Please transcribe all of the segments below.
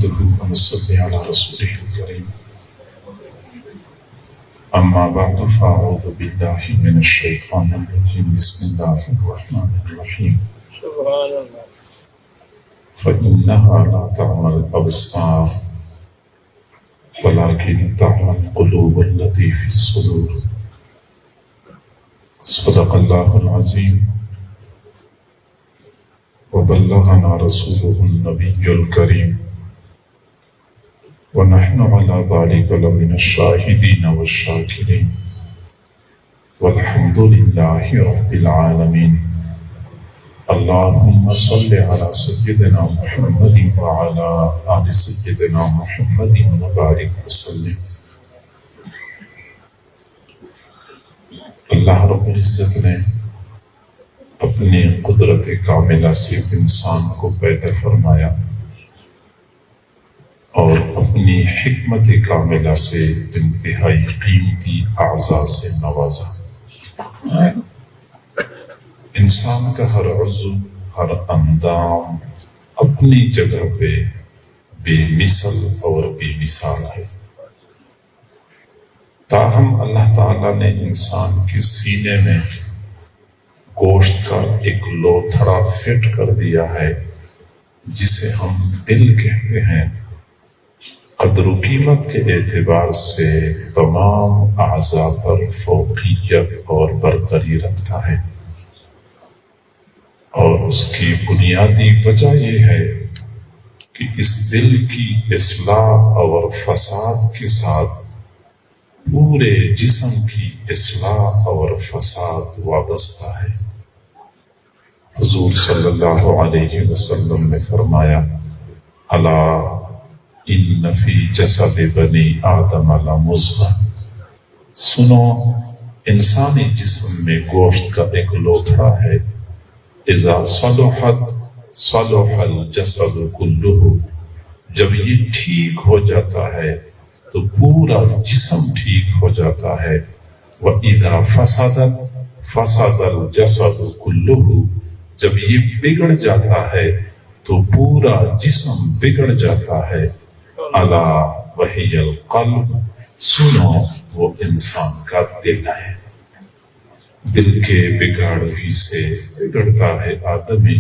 اللهم صل على رسوله الكريم. أما بعد فأعوذ بالله من الشيطان الرجيم. بسم الله الرحمن الرحيم. فإنها لا تعمى الأبصار ولكن تعمى القلوب التي في الصدور. صدق الله العظيم وبلغنا رسوله النبي الكريم ونحن على ذلك لمن الشاهدين والشاكرين والحمد لله رب العالمين. اللهم صل على سيدنا محمد وعلى آل سيدنا محمد وبارك وسلم. اللہ رب العزت نے اپنی قدرت کاملہ سے انسان کو پیدا فرمایا اور اپنی حکمت کاملہ سے انتہائی قیمتی اعضاء سے نوازا. انسان کا ہر عضو، ہر اندام اپنی جگہ پہ بے مثل اور بے مثال ہے. تاہم اللہ تعالیٰ نے انسان کے سینے میں گوشت کا ایک لوتھڑا فٹ کر دیا ہے جسے ہم دل کہتے ہیں. قدر و قیمت کے اعتبار سے تمام اعضاء پر فوقیت اور برتری رکھتا ہے، اور اس کی بنیادی وجہ یہ ہے کہ اس دل کی اصلاح اور فساد کے ساتھ پورے جسم کی اصلاح اور فساد وابستہ ہے. حضور صلی اللہ علیہ وسلم نے فرمایا: الا ان فی جسد بنی آدم لمضغہ. سنو، انسانی جسم میں گوشت کا ایک لوتھڑا ہے. اذا صلحت صلح الجسد کلہ. جب یہ ٹھیک ہو جاتا ہے تو پورا جسم ٹھیک ہو جاتا ہے. وَإِذَا فَسَدَتْ فَسَدَ الْجَسَدُ كُلُّهُ. جب یہ بگڑ جاتا ہے تو پورا جسم بگڑ جاتا ہے. الا وَهِيَ الْقَلْبُ. سنو، وہ انسان کا دل ہے. دل کے بگاڑ ہی سے بگڑتا ہے آدمی.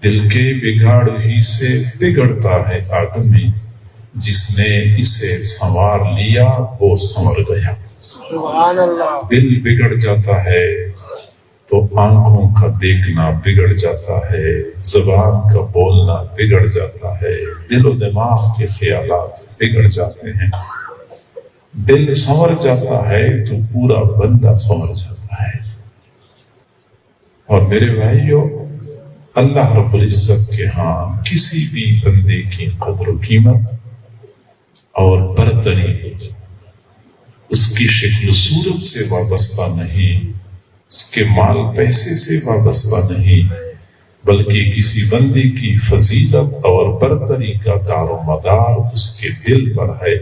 دل کے بگاڑ ہی سے بگڑتا ہے آدمی. جس نے اسے سنوار لیا وہ سنور گیا. سبحان اللہ. دل بگڑ جاتا ہے تو آنکھوں کا دیکھنا بگڑ جاتا ہے، زبان کا بولنا بگڑ جاتا ہے، دل و دماغ کے خیالات بگڑ جاتے ہیں. دل سنور جاتا ہے تو پورا بندہ سنور جاتا ہے. اور میرے بھائیو، اللہ رب العزت کے ہاں کسی بھی بندے کی قدر و قیمت اور برتری اس کی شکل و صورت سے وابستہ نہیں، اس کے مال پیسے سے وابستہ نہیں، بلکہ کسی بندے کی فضیلت اور برتری کا دار و مدار اس کے دل پر ہے.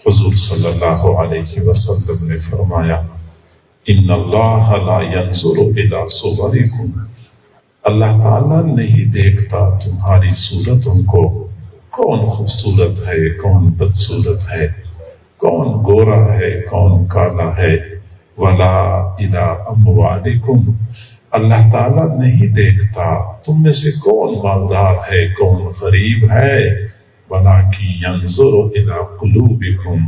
حضور صلی اللہ علیہ وسلم نے فرمایا: ان اللہ لا ينظر الى صورکم. اللہ تعالیٰ نہیں دیکھتا تمہاری صورتوں کو، کون خوبصورت ہے، کون بدصورت ہے، کون گورا ہے، کون کالا ہے، ولا الی اموالکم، اللہ تعالیٰ نہیں دیکھتا تم میں سے کون مالدار ہے کون غریب ہے، ولکن ینظر الی قلوبکم،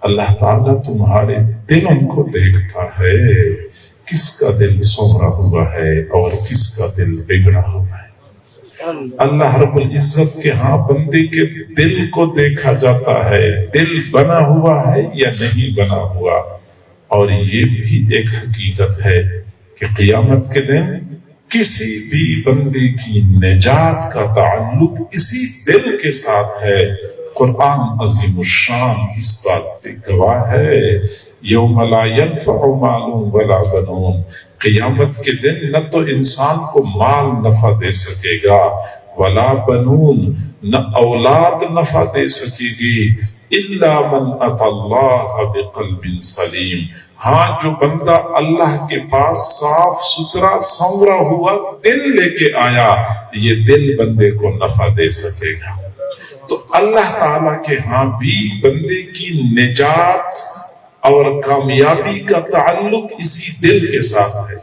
اللہ تعالیٰ تمہارے دلوں کو دیکھتا ہے، کس کا دل سنورا ہوا ہے اور کس کا دل بگڑا ہوا ہے۔ اللہ رب العزت کے ہاں بندے کے دل کو دیکھا جاتا ہے، دل بنا ہوا ہے یا نہیں بنا ہوا۔ اور یہ بھی ایک حقیقت ہے کہ قیامت کے دن کسی بھی بندے کی نجات کا تعلق اسی دل کے ساتھ ہے۔ قرآن عظیم الشان اس بات پہ گواہ ہے، یوم لا ينفع مال ولا بنون، قیامت کے دن نہ تو انسان کو مال نفع دے سکے گا، ولا بنون، نہ اولاد نفع دے سکے گی، الا من اتى اللہ بقلب سلیم، ہاں جو بندہ اللہ کے پاس صاف ستھرا سنورا ہوا دل لے کے آیا، یہ دل بندے کو نفع دے سکے گا۔ تو اللہ تعالیٰ کے ہاں بھی بندے کی نجات اور کامیابی کا تعلق اسی دل کے ساتھ ہے۔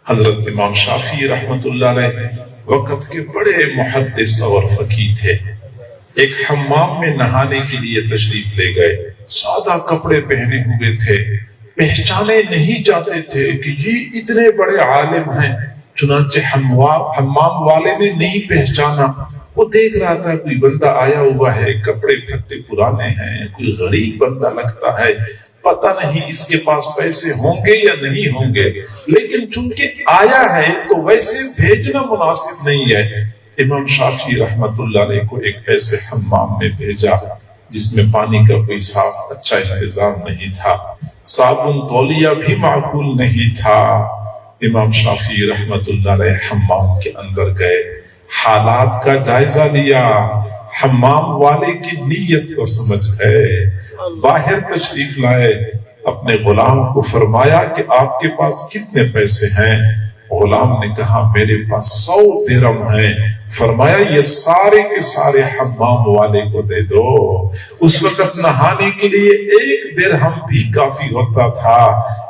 حضرت امام شافعی رحمت اللہ علیہ وقت کے بڑے محدث اور فقیہ تھے، ایک حمام میں نہانے کے لیے تشریف لے گئے، سادہ کپڑے پہنے ہوئے تھے، پہچانے نہیں جاتے تھے کہ یہ اتنے بڑے عالم ہیں، چنانچہ حمام والے نے نہیں پہچانا، وہ دیکھ رہا تھا کوئی بندہ آیا ہوا ہے، کپڑے پھٹے پرانے ہیں، کوئی غریب بندہ لگتا ہے، پتہ نہیں اس کے پاس پیسے ہوں گے یا نہیں ہوں گے، لیکن چونکہ آیا ہے تو ویسے بھیجنا مناسب نہیں ہے۔ امام شافعی رحمت اللہ علیہ کو ایک ایسے حمام میں بھیجا جس میں پانی کا کوئی صاف اچھا انتظام نہیں تھا، صابن تولیہ بھی معقول نہیں تھا۔ امام شافعی رحمت اللہ علیہ حمام کے اندر گئے، حالات کا جائزہ لیا، حمام والے کی نیت کو سمجھ گئے، باہر تشریف لائے، اپنے غلام کو فرمایا کہ آپ کے پاس کتنے پیسے ہیں؟ غلام نے کہا میرے پاس 100 درہم ہیں۔ فرمایا یہ سارے کے سارے حمام والے کو دے دو۔ اس وقت نہانے کے لیے 1 درہم بھی کافی ہوتا تھا۔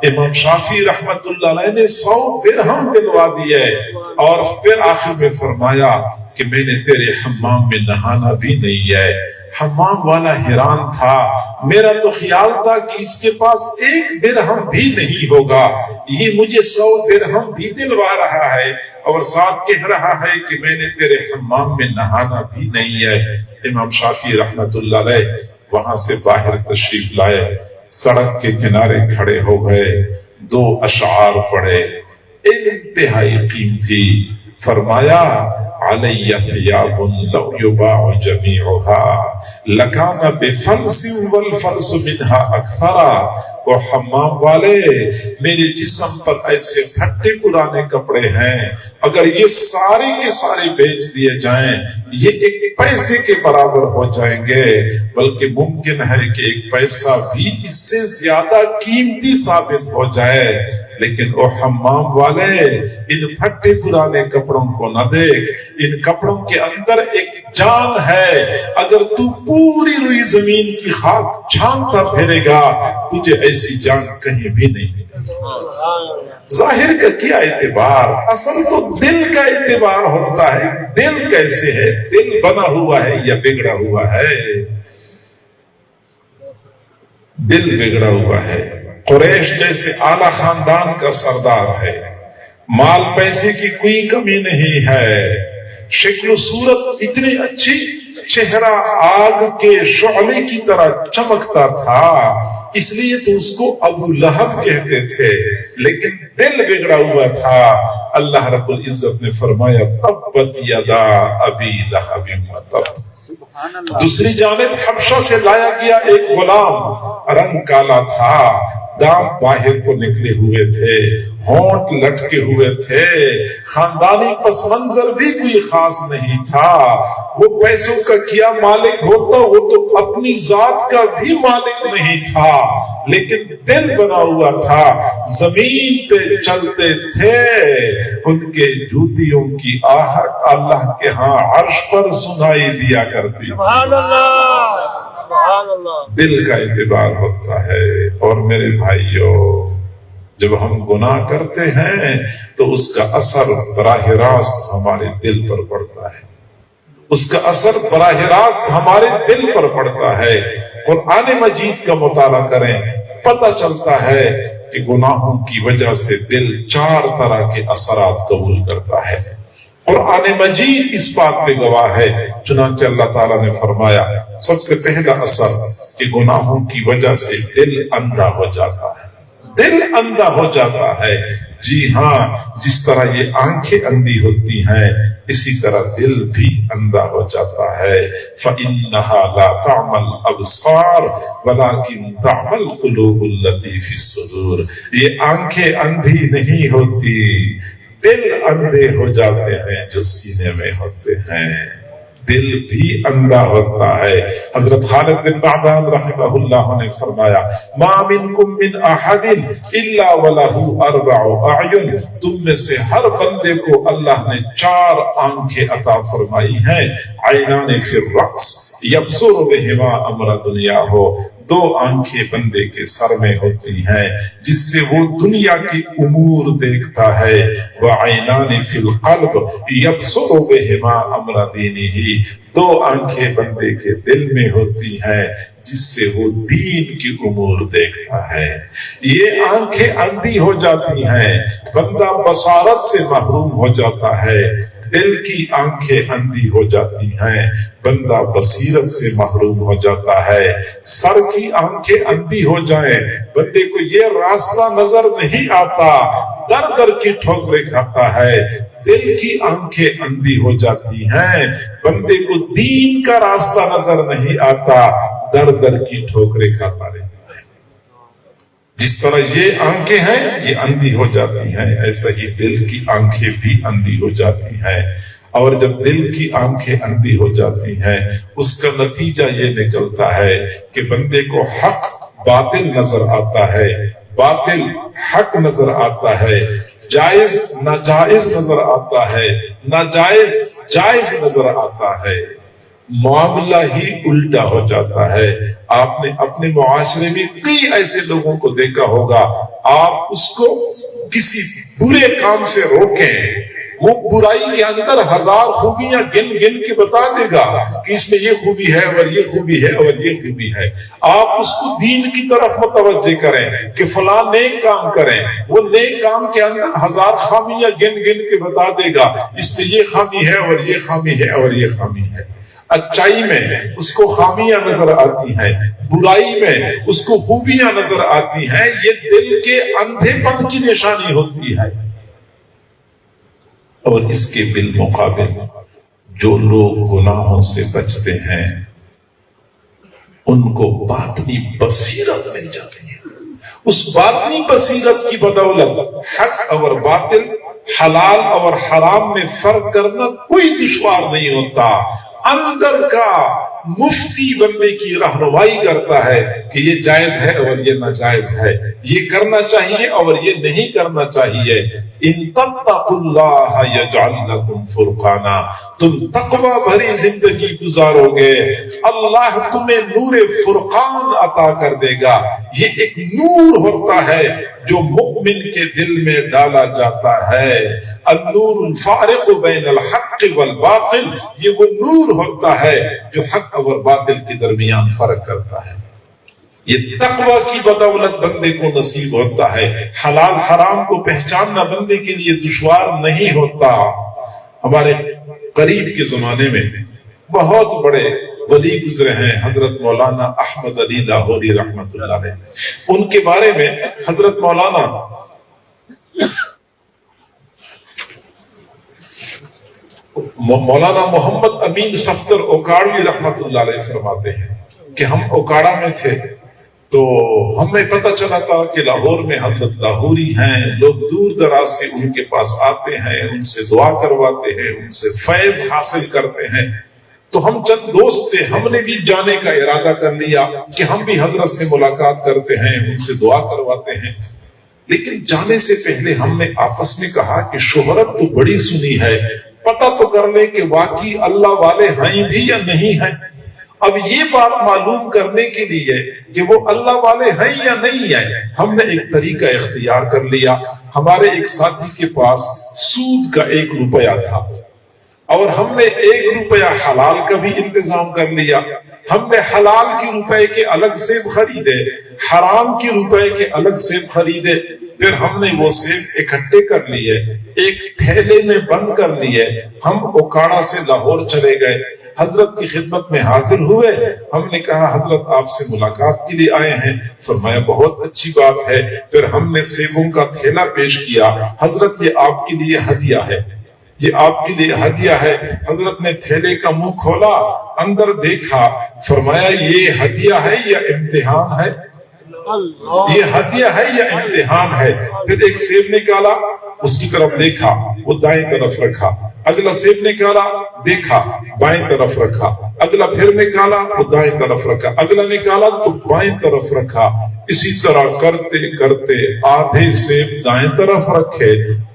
امام شافعی رحمت اللہ علیہ نے 100 درہم دلوا دیے اور پھر آخر میں فرمایا کہ میں نے تیرے حمام میں نہانا بھی نہیں ہے۔ حمام والا حیران تھا، میرا تو خیال تھا کہ اس کے پاس 1 درہم بھی نہیں ہوگا، یہ مجھے 100 درہم بھی دلوا رہا ہے اور ساتھ کہہ رہا ہے کہ میں نے تیرے حمام میں نہانا بھی نہیں ہے۔ امام شافعی رحمت اللہ علیہ وہاں سے باہر تشریف لائے، سڑک کے کنارے کھڑے ہو گئے، 2 اشعار پڑھے انتہائی قیمتی۔ فرمایا علی ثیاب لو یباع جمیعها لکان بفلس والفلس منها اکثر۔ وہ حمام والے میرے جسم پر ایسے پھٹے پرانے کپڑے ہیں، اگر یہ سارے کے سارے بیچ دیے جائیں یہ 1 پیسے کے برابر ہو جائیں گے، بلکہ ممکن ہے کہ 1 پیسہ بھی اس سے زیادہ قیمتی ثابت ہو جائے۔ لیکن وہ حمام والے ان پھٹے پرانے کپڑوں کو نہ دیکھ، ان کپڑوں کے اندر ایک جان ہے، اگر تو پوری روئی زمین کی خاک چھانتا پھیرے گا تجھے ایسی جان کہیں بھی نہیں ملے۔ ظاہر کا کیا اعتبار، اصل تو دل کا اعتبار ہوتا ہے۔ دل کیسے ہے؟ دل بنا ہوا ہے یا بگڑا ہوا ہے؟ دل بگڑا ہوا ہے۔ قریش جیسے اعلیٰ خاندان کا سردار ہے، مال پیسے کی کوئی کمی نہیں ہے، شکل و صورت اتنی اچھی، چہرہ آگ کے شعلے کی طرح چمکتا تھا، اس لیے تو اس کو ابو لہب کہتے تھے، لیکن دل بگڑا ہوا تھا۔ اللہ رب العزت نے فرمایا تبت یدا ابی لہب وتب۔ دوسری جانب حبشہ سے لایا گیا ایک غلام، رنگ کالا تھا، دانت باہر کو نکلے ہوئے تھے، ہونٹ لٹکے ہوئے تھے، خاندانی پس منظر بھی کوئی خاص نہیں تھا۔ وہ پیسوں کا کیا مالک ہوتا، وہ تو اپنی ذات کا بھی مالک نہیں تھا، لیکن دل بنا ہوا تھا۔ زمین پہ چلتے تھے، ان کے جوتیوں کی آہٹ اللہ کے ہاں عرش پر سنائی دیا کرتی تھی۔ سبحان اللہ۔ دل کا اعتبار ہوتا ہے۔ اور میرے بھائیوں، جب ہم گناہ کرتے ہیں تو اس کا اثر براہ راست ہمارے دل پر پڑتا ہے، اس کا اثر براہ راست ہمارے دل پر پڑتا ہے۔ قرآن مجید کا مطالعہ کریں، پتہ چلتا ہے کہ گناہوں کی وجہ سے دل 4 طرح کے اثرات قبول کرتا ہے۔ قرآن مجید اس بات پہ گواہ ہے۔ چنانچہ اللہ تعالیٰ نے فرمایا سب سے پہلا اثر کہ گناہوں کی وجہ سے دل اندھا ہو جاتا ہے، دل اندھا ہو جاتا ہے۔ جی ہاں، جس طرح یہ آنکھیں اندھی ہوتی ہیں اسی طرح دل بھی اندھا ہو جاتا ہے۔ فَإِنَّهَا لَا تَعْمَى الْأَبْصَارُ وَلَكِنْ تَعْمَى الْقُلُوبُ الَّتِي فِي الصُّدُورِ۔ یہ آنکھیں اندھی نہیں ہوتی، دل اندھے ہو جاتے ہیں جو سینے میں ہوتے ہیں، دل بھی اندھا ہوتا ہے۔ حضرت خالد بن معدان رحمہ اللہ نے فرمایا ما منکم من احد الا وله 4 اعین، تم میں سے ہر بندے کو اللہ نے 4 آنکھیں عطا فرمائی ہیں۔ عینان فی الرأس یبصر بہما امر دنیا ہو، 2 آنکھیں بندے کے سر میں ہوتی ہیں جس سے وہ دنیا کے امور دیکھتا ہے۔ وعینان فی القلب یبصر بہما امر دینہ، 2 آنکھیں بندے کے دل میں ہوتی ہیں جس سے وہ دین کی امور دیکھتا ہے۔ یہ آنکھیں اندھی ہو جاتی ہیں، بندہ بصارت سے محروم ہو جاتا ہے۔ دل کی آنکھیں اندھی ہو جاتی ہیں، بندہ بصیرت سے محروم ہو جاتا ہے۔ سر کی آنکھیں اندھی ہو جائیں، بندے کو یہ راستہ نظر نہیں آتا، در در کی ٹھوکریں کھاتا ہے۔ دل کی آنکھیں اندھی ہو جاتی ہیں، بندے کو دین کا راستہ نظر نہیں آتا، در در کی ٹھوکریں کھاتا رہتا ہے۔ جس طرح یہ آنکھیں ہیں یہ اندھی ہو جاتی ہیں، ایسا ہی دل کی آنکھیں بھی اندھی ہو جاتی ہیں۔ اور جب دل کی آنکھیں اندھی ہو جاتی ہیں اس کا نتیجہ یہ نکلتا ہے کہ بندے کو حق باطل نظر آتا ہے، باطل حق نظر آتا ہے، جائز ناجائز نظر آتا ہے، ناجائز جائز نظر آتا ہے، معاملہ ہی الٹا ہو جاتا ہے۔ آپ نے اپنے معاشرے میں کئی ایسے لوگوں کو دیکھا ہوگا، آپ اس کو کسی برے کام سے روکیں، وہ برائی کے اندر 1000 خوبیاں گن گن کے بتا دے گا کہ اس میں یہ خوبی ہے اور یہ خوبی ہے اور یہ خوبی ہے۔ آپ اس کو دین کی طرف متوجہ کریں کہ فلاں نیک کام کریں، وہ نیک کام کے اندر 1000 خامیاں گن گن کے بتا دے گا، اس میں یہ خامی ہے اور یہ خامی ہے اور یہ خامی ہے۔ اچائی میں اس کو خامیاں نظر آتی ہیں، برائی میں اس کو خوبیاں نظر آتی ہیں۔ یہ دل کے اندھے پن کی نشانی ہوتی ہے۔ اور اس کے بالمقابل جو لوگ گناہوں سے بچتے ہیں ان کو باطنی بصیرت مل جاتی ہے۔ اس باطنی بصیرت کی بدولت حق اور باطل، حلال اور حرام میں فرق کرنا کوئی دشوار نہیں ہوتا۔ اندر کا مفتی بندے کی رہنمائی کرتا ہے کہ یہ جائز ہے اور یہ ناجائز ہے، یہ کرنا چاہیے اور یہ نہیں کرنا چاہیے۔ ان تتقوا اللہ یجعل لکم فرقانا، تم تقوی بھری زندگی گزارو گے اللہ تمہیں نور فرقان عطا کر دے گا۔ یہ ایک نور ہوتا ہے جو مؤمن کے دل میں ڈالا جاتا ہے۔ النور الفارق بین الحق والباطل، یہ وہ نور ہوتا ہے جو حق اور باطل کے درمیان فرق کرتا ہے۔ یہ تقوی کی بدولت بندے کو نصیب ہوتا ہے۔ حلال حرام کو پہچاننا بندے کے لیے دشوار نہیں ہوتا۔ ہمارے قریب کے زمانے میں بہت بڑے ولی گزرے ہیں، حضرت مولانا احمد علی لاہوری رحمۃ اللہ علیہ۔ ان کے بارے میں حضرت مولانا محمد امین صفدر اوکاڑوی رحمۃ اللہ علیہ فرماتے ہیں کہ ہم اوکاڑا میں تھے تو ہمیں پتہ چلا تھا کہ لاہور میں حضرت لاہوری ہیں، لوگ دور دراز سے ان کے پاس آتے ہیں، ان سے دعا کرواتے ہیں، ان سے فیض حاصل کرتے ہیں۔ تو ہم چند دوست تھے، ہم نے بھی جانے کا ارادہ کر لیا کہ ہم بھی حضرت سے ملاقات کرتے ہیں، ان سے دعا کرواتے ہیں۔ لیکن جانے سے پہلے ہم نے آپس میں کہا کہ شہرت تو بڑی سنی ہے، پتہ تو کر لیں کہ واقعی اللہ والے ہیں بھی یا نہیں ہیں۔ اب یہ بات معلوم کرنے کے لیے کہ وہ اللہ والے ہیں یا نہیں ہیں، ہم نے ایک طریقہ اختیار کر لیا۔ ہمارے ایک ساتھی کے پاس سود کا 1 روپیہ تھا اور ہم نے 1 روپیہ حلال کا بھی انتظام کر لیا۔ ہم نے حلال کے روپے کے الگ سیب خریدے، حرام کے روپے کے الگ سیب خریدے، پھر ہم نے وہ سیب اکٹھے کر لیے، ایک تھیلے میں بند کر لیے۔ ہم اوکاڑا سے لاہور چلے گئے، حضرت کی خدمت میں حاضر ہوئے۔ ہم نے کہا حضرت آپ سے ملاقات کے لیے آئے ہیں۔ فرمایا بہت اچھی بات ہے۔ پھر ہم نے سیبوں کا تھیلا پیش کیا، حضرت یہ آپ کے لیے ہدیہ ہے، یہ آپ کے لیے ہدیہ ہے۔ حضرت نے تھیلے کا منہ کھولا، اندر دیکھا، فرمایا یہ ہدیہ ہے یا امتحان ہے؟ یہ ہدیہ ہے یا امتحان ہے؟ پھر ایک سیب نکالا، اس کی طرف دیکھا، وہ دائیں طرف رکھا۔ اگلا سیب نکالا، دیکھا، بائیں طرف رکھا۔ اگلا پھر نکالا، وہ دائیں طرف رکھا۔ اگلا نکالا تو بائیں طرف رکھا۔ اسی طرح کرتے کرتے آدھے سیب دائیں طرف رکھے،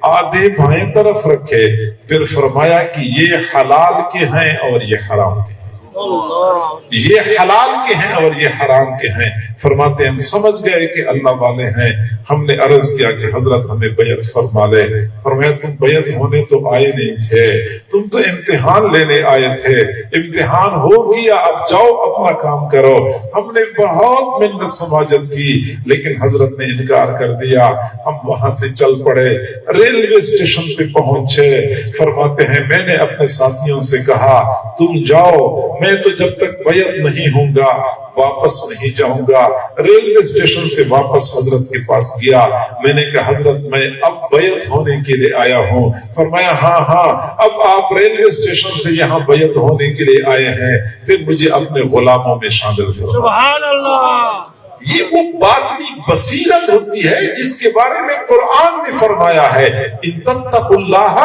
آدھے بائیں طرف رکھے۔ پھر فرمایا کہ یہ حلال کے ہیں اور یہ حرام کے ہیں، یہ حلال کے ہیں اور یہ حرام کے ہیں۔ فرماتے ہیں ہم سمجھ گئے کہ اللہ والے ہیں۔ ہم نے عرض کیا کہ حضرت ہمیں بیعت فرما لے۔ فرمایا تم بیعت ہونے تو آئے نہیں تھے، تم تو امتحان لینے آئے تھے، امتحان ہو گیا، اب جاؤ اپنا کام کرو۔ ہم نے بہت منت سماجت کی لیکن حضرت نے انکار کر دیا۔ ہم وہاں سے چل پڑے، ریلوے اسٹیشن پہ پہنچے۔ فرماتے ہیں میں نے اپنے ساتھیوں سے کہا تم جاؤ، میں تو جب تک بیعت نہیں ہوں گا واپس نہیں جاؤں گا۔ ریلوے اسٹیشن سے واپس حضرت کے پاس گیا، میں نے کہا حضرت میں اب بیعت ہونے کے لیے آیا ہوں۔ فرمایا ہاں اب آپ ریلوے اسٹیشن سے یہاں بیعت ہونے کے لیے آئے ہیں، پھر مجھے اپنے غلاموں میں شامل فرمائیں۔ سبحان اللہ۔ یہ وہ باطنی بصیرت ہوتی ہے جس کے بارے میں قرآن نے فرمایا ہے ان تتقوا اللہ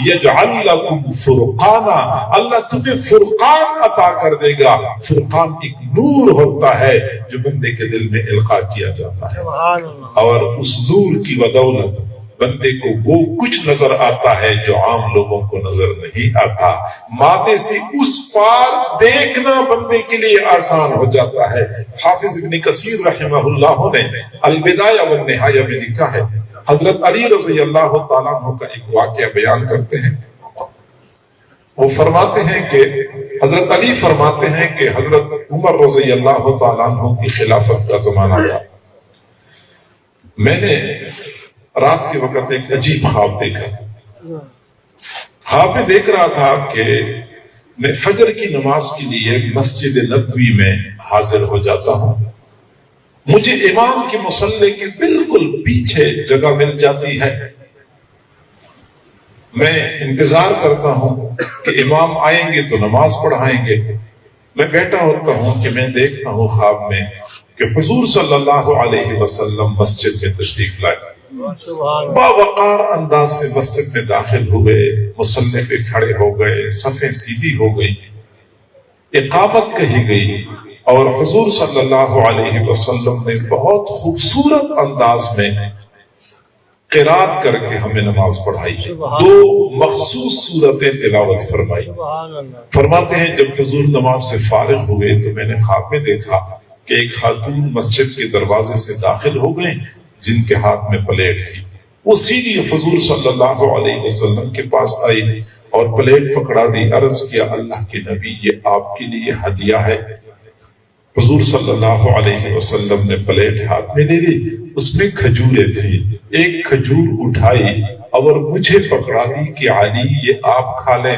یجعل لکم فرقانا، اللہ تمہیں فرقان عطا کر دے گا۔ فرقان ایک نور ہوتا ہے جو بندے کے دل میں القاء کیا جاتا ہے، اور اس نور کی بدولت بندے کو وہ کچھ نظر آتا ہے جو عام لوگوں کو نظر نہیں آتا۔ مادے سے اس پار دیکھنا بندے کے لیے آسان ہو جاتا ہے۔ حافظ ابن کثیر رحمہ اللہ نے البدایہ والنہایہ میں لکھا ہے، حضرت علی رضی اللہ تعالیٰ عنہ کا ایک واقعہ بیان کرتے ہیں۔ وہ فرماتے ہیں کہ حضرت علی فرماتے ہیں کہ حضرت عمر رضی اللہ تعالیٰ عنہ کی خلافت کا زمانہ تھا، میں نے رات کے وقت ایک عجیب خواب دیکھا۔ خواب میں دیکھ رہا تھا کہ میں فجر کی نماز کے لیے مسجد نبوی میں حاضر ہو جاتا ہوں، مجھے امام کے مصلی کے بالکل پیچھے جگہ مل جاتی ہے۔ میں انتظار کرتا ہوں کہ امام آئیں گے تو نماز پڑھائیں گے۔ میں بیٹھا ہوتا ہوں کہ میں دیکھتا ہوں خواب میں کہ حضور صلی اللہ علیہ وسلم مسجد میں تشریف لائے، باوقار انداز سے مسجد میں داخل ہوئے، مصلی پہ کھڑے ہو گئے، صفیں سیدھی ہو گئی، اقامت کہی گئی، اور حضور صلی اللہ علیہ وسلم نے بہت خوبصورت انداز میں قرات کر کے ہمیں نماز پڑھائی، 2 مخصوص صورتیں تلاوت فرمائی۔ فرماتے ہیں جب حضور نماز سے فارغ ہوئے تو میں نے خواب میں دیکھا کہ ایک خاتون مسجد کے دروازے سے داخل ہو گئیں جن کے ہاتھ میں پلیٹ تھی، وہ سیدھی حضور صلی اللہ علیہ وسلم کے پاس آئی اور پلیٹ پکڑا دی، عرض کیا اللہ کے نبی یہ آپ کے لیے ہدیہ ہے۔ حضور صلی اللہ علیہ وسلم نے پلیٹ ہاتھ میں لے لی، اس میں کھجوریں تھی، ایک کھجور اٹھائی اور مجھے پکڑا دی کہ علی یہ آپ کھا لیں۔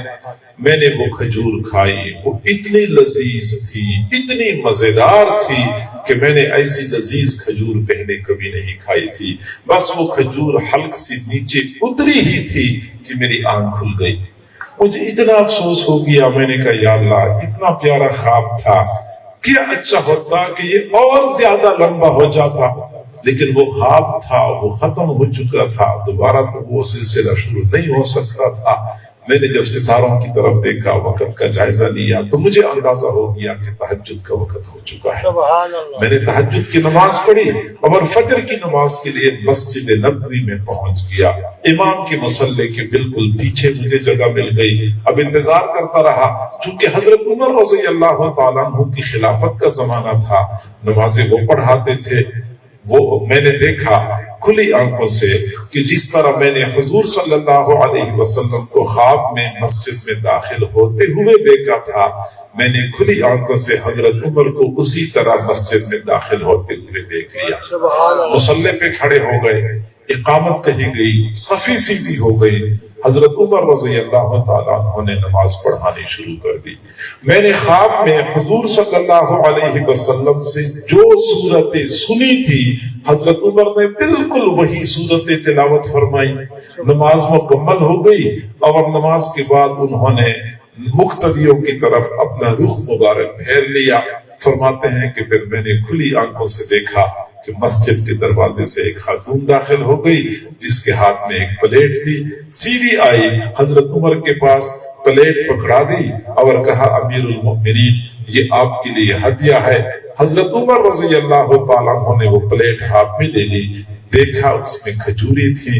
میں نے وہ کھجور کھائی، وہ اتنی لذیذ تھی، اتنی مزیدار تھی کہ میں نے ایسی لذیذ کھجور پہلے کبھی نہیں کھائی تھی۔ بس وہ کھجور حلق سے نیچے اتری ہی تھی کہ میری آنکھ کھل گئی۔ مجھے اتنا افسوس ہو گیا، میں نے کہا یا اللہ اتنا پیارا خواب تھا، کیا اچھا ہوتا کہ یہ اور زیادہ لمبا ہو جاتا، لیکن وہ خواب تھا، وہ ختم ہو چکا تھا، دوبارہ تو وہ سلسلہ شروع نہیں ہو سکتا تھا۔ میں نے جب ستاروں کی طرف دیکھا، وقت کا جائزہ لیا، تو مجھے اندازہ ہو گیا کہ تہجد کا وقت ہو چکا ہے۔ میں نے تہجد کی نماز پڑھی اور فجر کی نماز کے لیے مسجد نبوی میں پہنچ گیا۔ امام کے مصلی کے بالکل پیچھے مجھے جگہ مل گئی۔ اب انتظار کرتا رہا، چونکہ حضرت عمر رضی اللہ تعالیٰ عنہ کی خلافت کا زمانہ تھا، نمازیں وہ پڑھاتے تھے۔ وہ میں نے دیکھا کھلی آنکھوں سے کہ جس طرح میں نے حضور صلی اللہ علیہ وسلم کو خواب میں مسجد میں داخل ہوتے ہوئے دیکھا تھا، میں نے کھلی آنکھوں سے حضرت عمر کو اسی طرح مسجد میں داخل ہوتے ہوئے دیکھ لیا۔ مصلی پہ کھڑے ہو گئے، اقامت کہی گئی، صفی سیدھی ہو گئی، حضرت عمر رضی اللہ تعالیٰ عنہ نے نماز پڑھانی شروع کر دی۔ میں نے خواب میں حضور صلی اللہ علیہ وسلم سے جو صورتیں سنی تھی، حضرت عمر نے بالکل وہی صورتیں تلاوت فرمائی۔ نماز مکمل ہو گئی اور نماز کے بعد انہوں نے مقتدیوں کی طرف اپنا رخ مبارک پھیر لیا۔ فرماتے ہیں کہ پھر میں نے کھلی آنکھوں سے دیکھا کہ مسجد کے دروازے سے ایک خاتون داخل ہو گئی جس کے ہاتھ میں ایک پلیٹ تھی، سیدھی آئی، حضرت عمر کے پاس پلیٹ پکڑا دی اور کہا امیر المؤمنین یہ آپ کے لیے ہدیہ ہے۔ حضرت عمر رضی اللہ تعالیٰ عنہ نے وہ پلیٹ ہاتھ میں لے لی، دیکھا اس میں کھجوری تھی،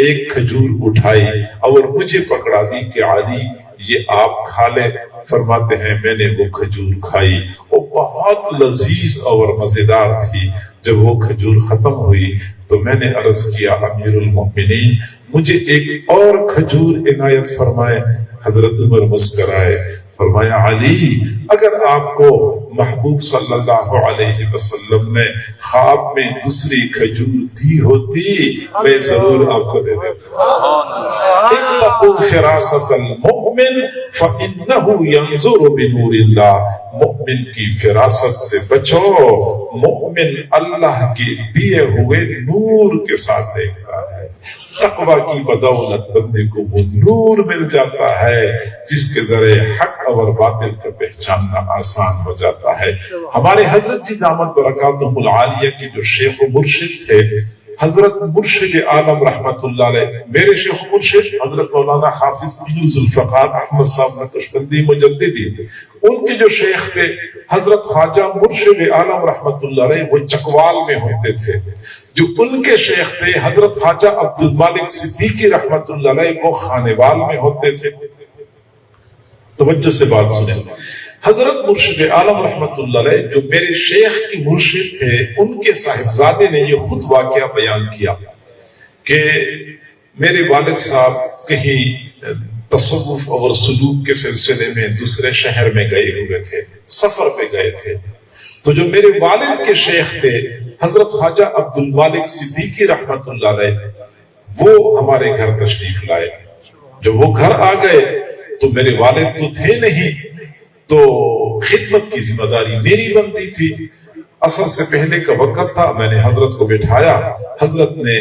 ایک کھجور اٹھائی اور مجھے پکڑا دی کہ علی یہ آپ کھا لیں۔ فرماتے ہیں میں نے وہ کھجور کھائی، وہ بہت لذیذ اور مزیدار تھی۔ جب وہ کھجور ختم ہوئی تو میں نے عرض کیا امیر المؤمنین مجھے ایک اور کھجور عنایت فرمائے۔ حضرت عمر مسکرائے، فرمایا علی اگر آپ کو محبوب صلی اللہ علیہ وسلم نے خواب میں دوسری کھجور دی ہوتی میں ضرور آپ کو دے دیتا۔ اتقوا فراست المؤمن فإنه ينظر بنور اللہ، مؤمن کی فراست سے بچو، مؤمن اللہ کے دیے ہوئے نور کے ساتھ دیکھتا ہے۔ تقوی کی بدولت بندے کو وہ نور مل جاتا ہے جس کے ذریعے حق اور باطل کا پہچاننا آسان ہو جاتا ہے۔ ہمارے حضرت جی دامت برکاتہم العالیہ کے جو شیخ و مرشد تھے، حضرت مرشد عالم رحمت اللہ علیہ، میرے شیخ و مرشد حضرت مولانا حافظ پیر ذوالفقار احمد صاحب نقشبندی مجددی، ان کے جو شیخ تھے حضرت خواجہ مرشد عالم رحمت اللہ علیہ، وہ چکوال میں ہوتے تھے۔ جو ان کے شیخ تھے حضرت خواجہ عبد المالک صدیقی رحمت اللہ علیہ، وہ خانوال میں ہوتے تھے۔ توجہ سے بات سنیں، حضرت مرشد عالم رحمت اللہ علیہ جو میرے شیخ کی مرشد تھے، ان کے صاحبزادے نے یہ خود واقعہ بیان کیا کہ میرے والد صاحب کہیں تصوف اور سلوک کے سلسلے میں دوسرے شہر میں گئے ہوئے تھے، سفر پہ گئے تھے، تو جو میرے والد کے شیخ تھے حضرت خواجہ عبد المالک صدیقی رحمت اللہ علیہ، وہ ہمارے گھر تشریف لائے۔ جب وہ گھر آ گئے تو میرے والد تو تھے نہیں، تو خدمت کی ذمہ داری میری بنتی تھی۔ عصر سے پہلے کا وقت تھا، میں نے حضرت کو بٹھایا، حضرت نے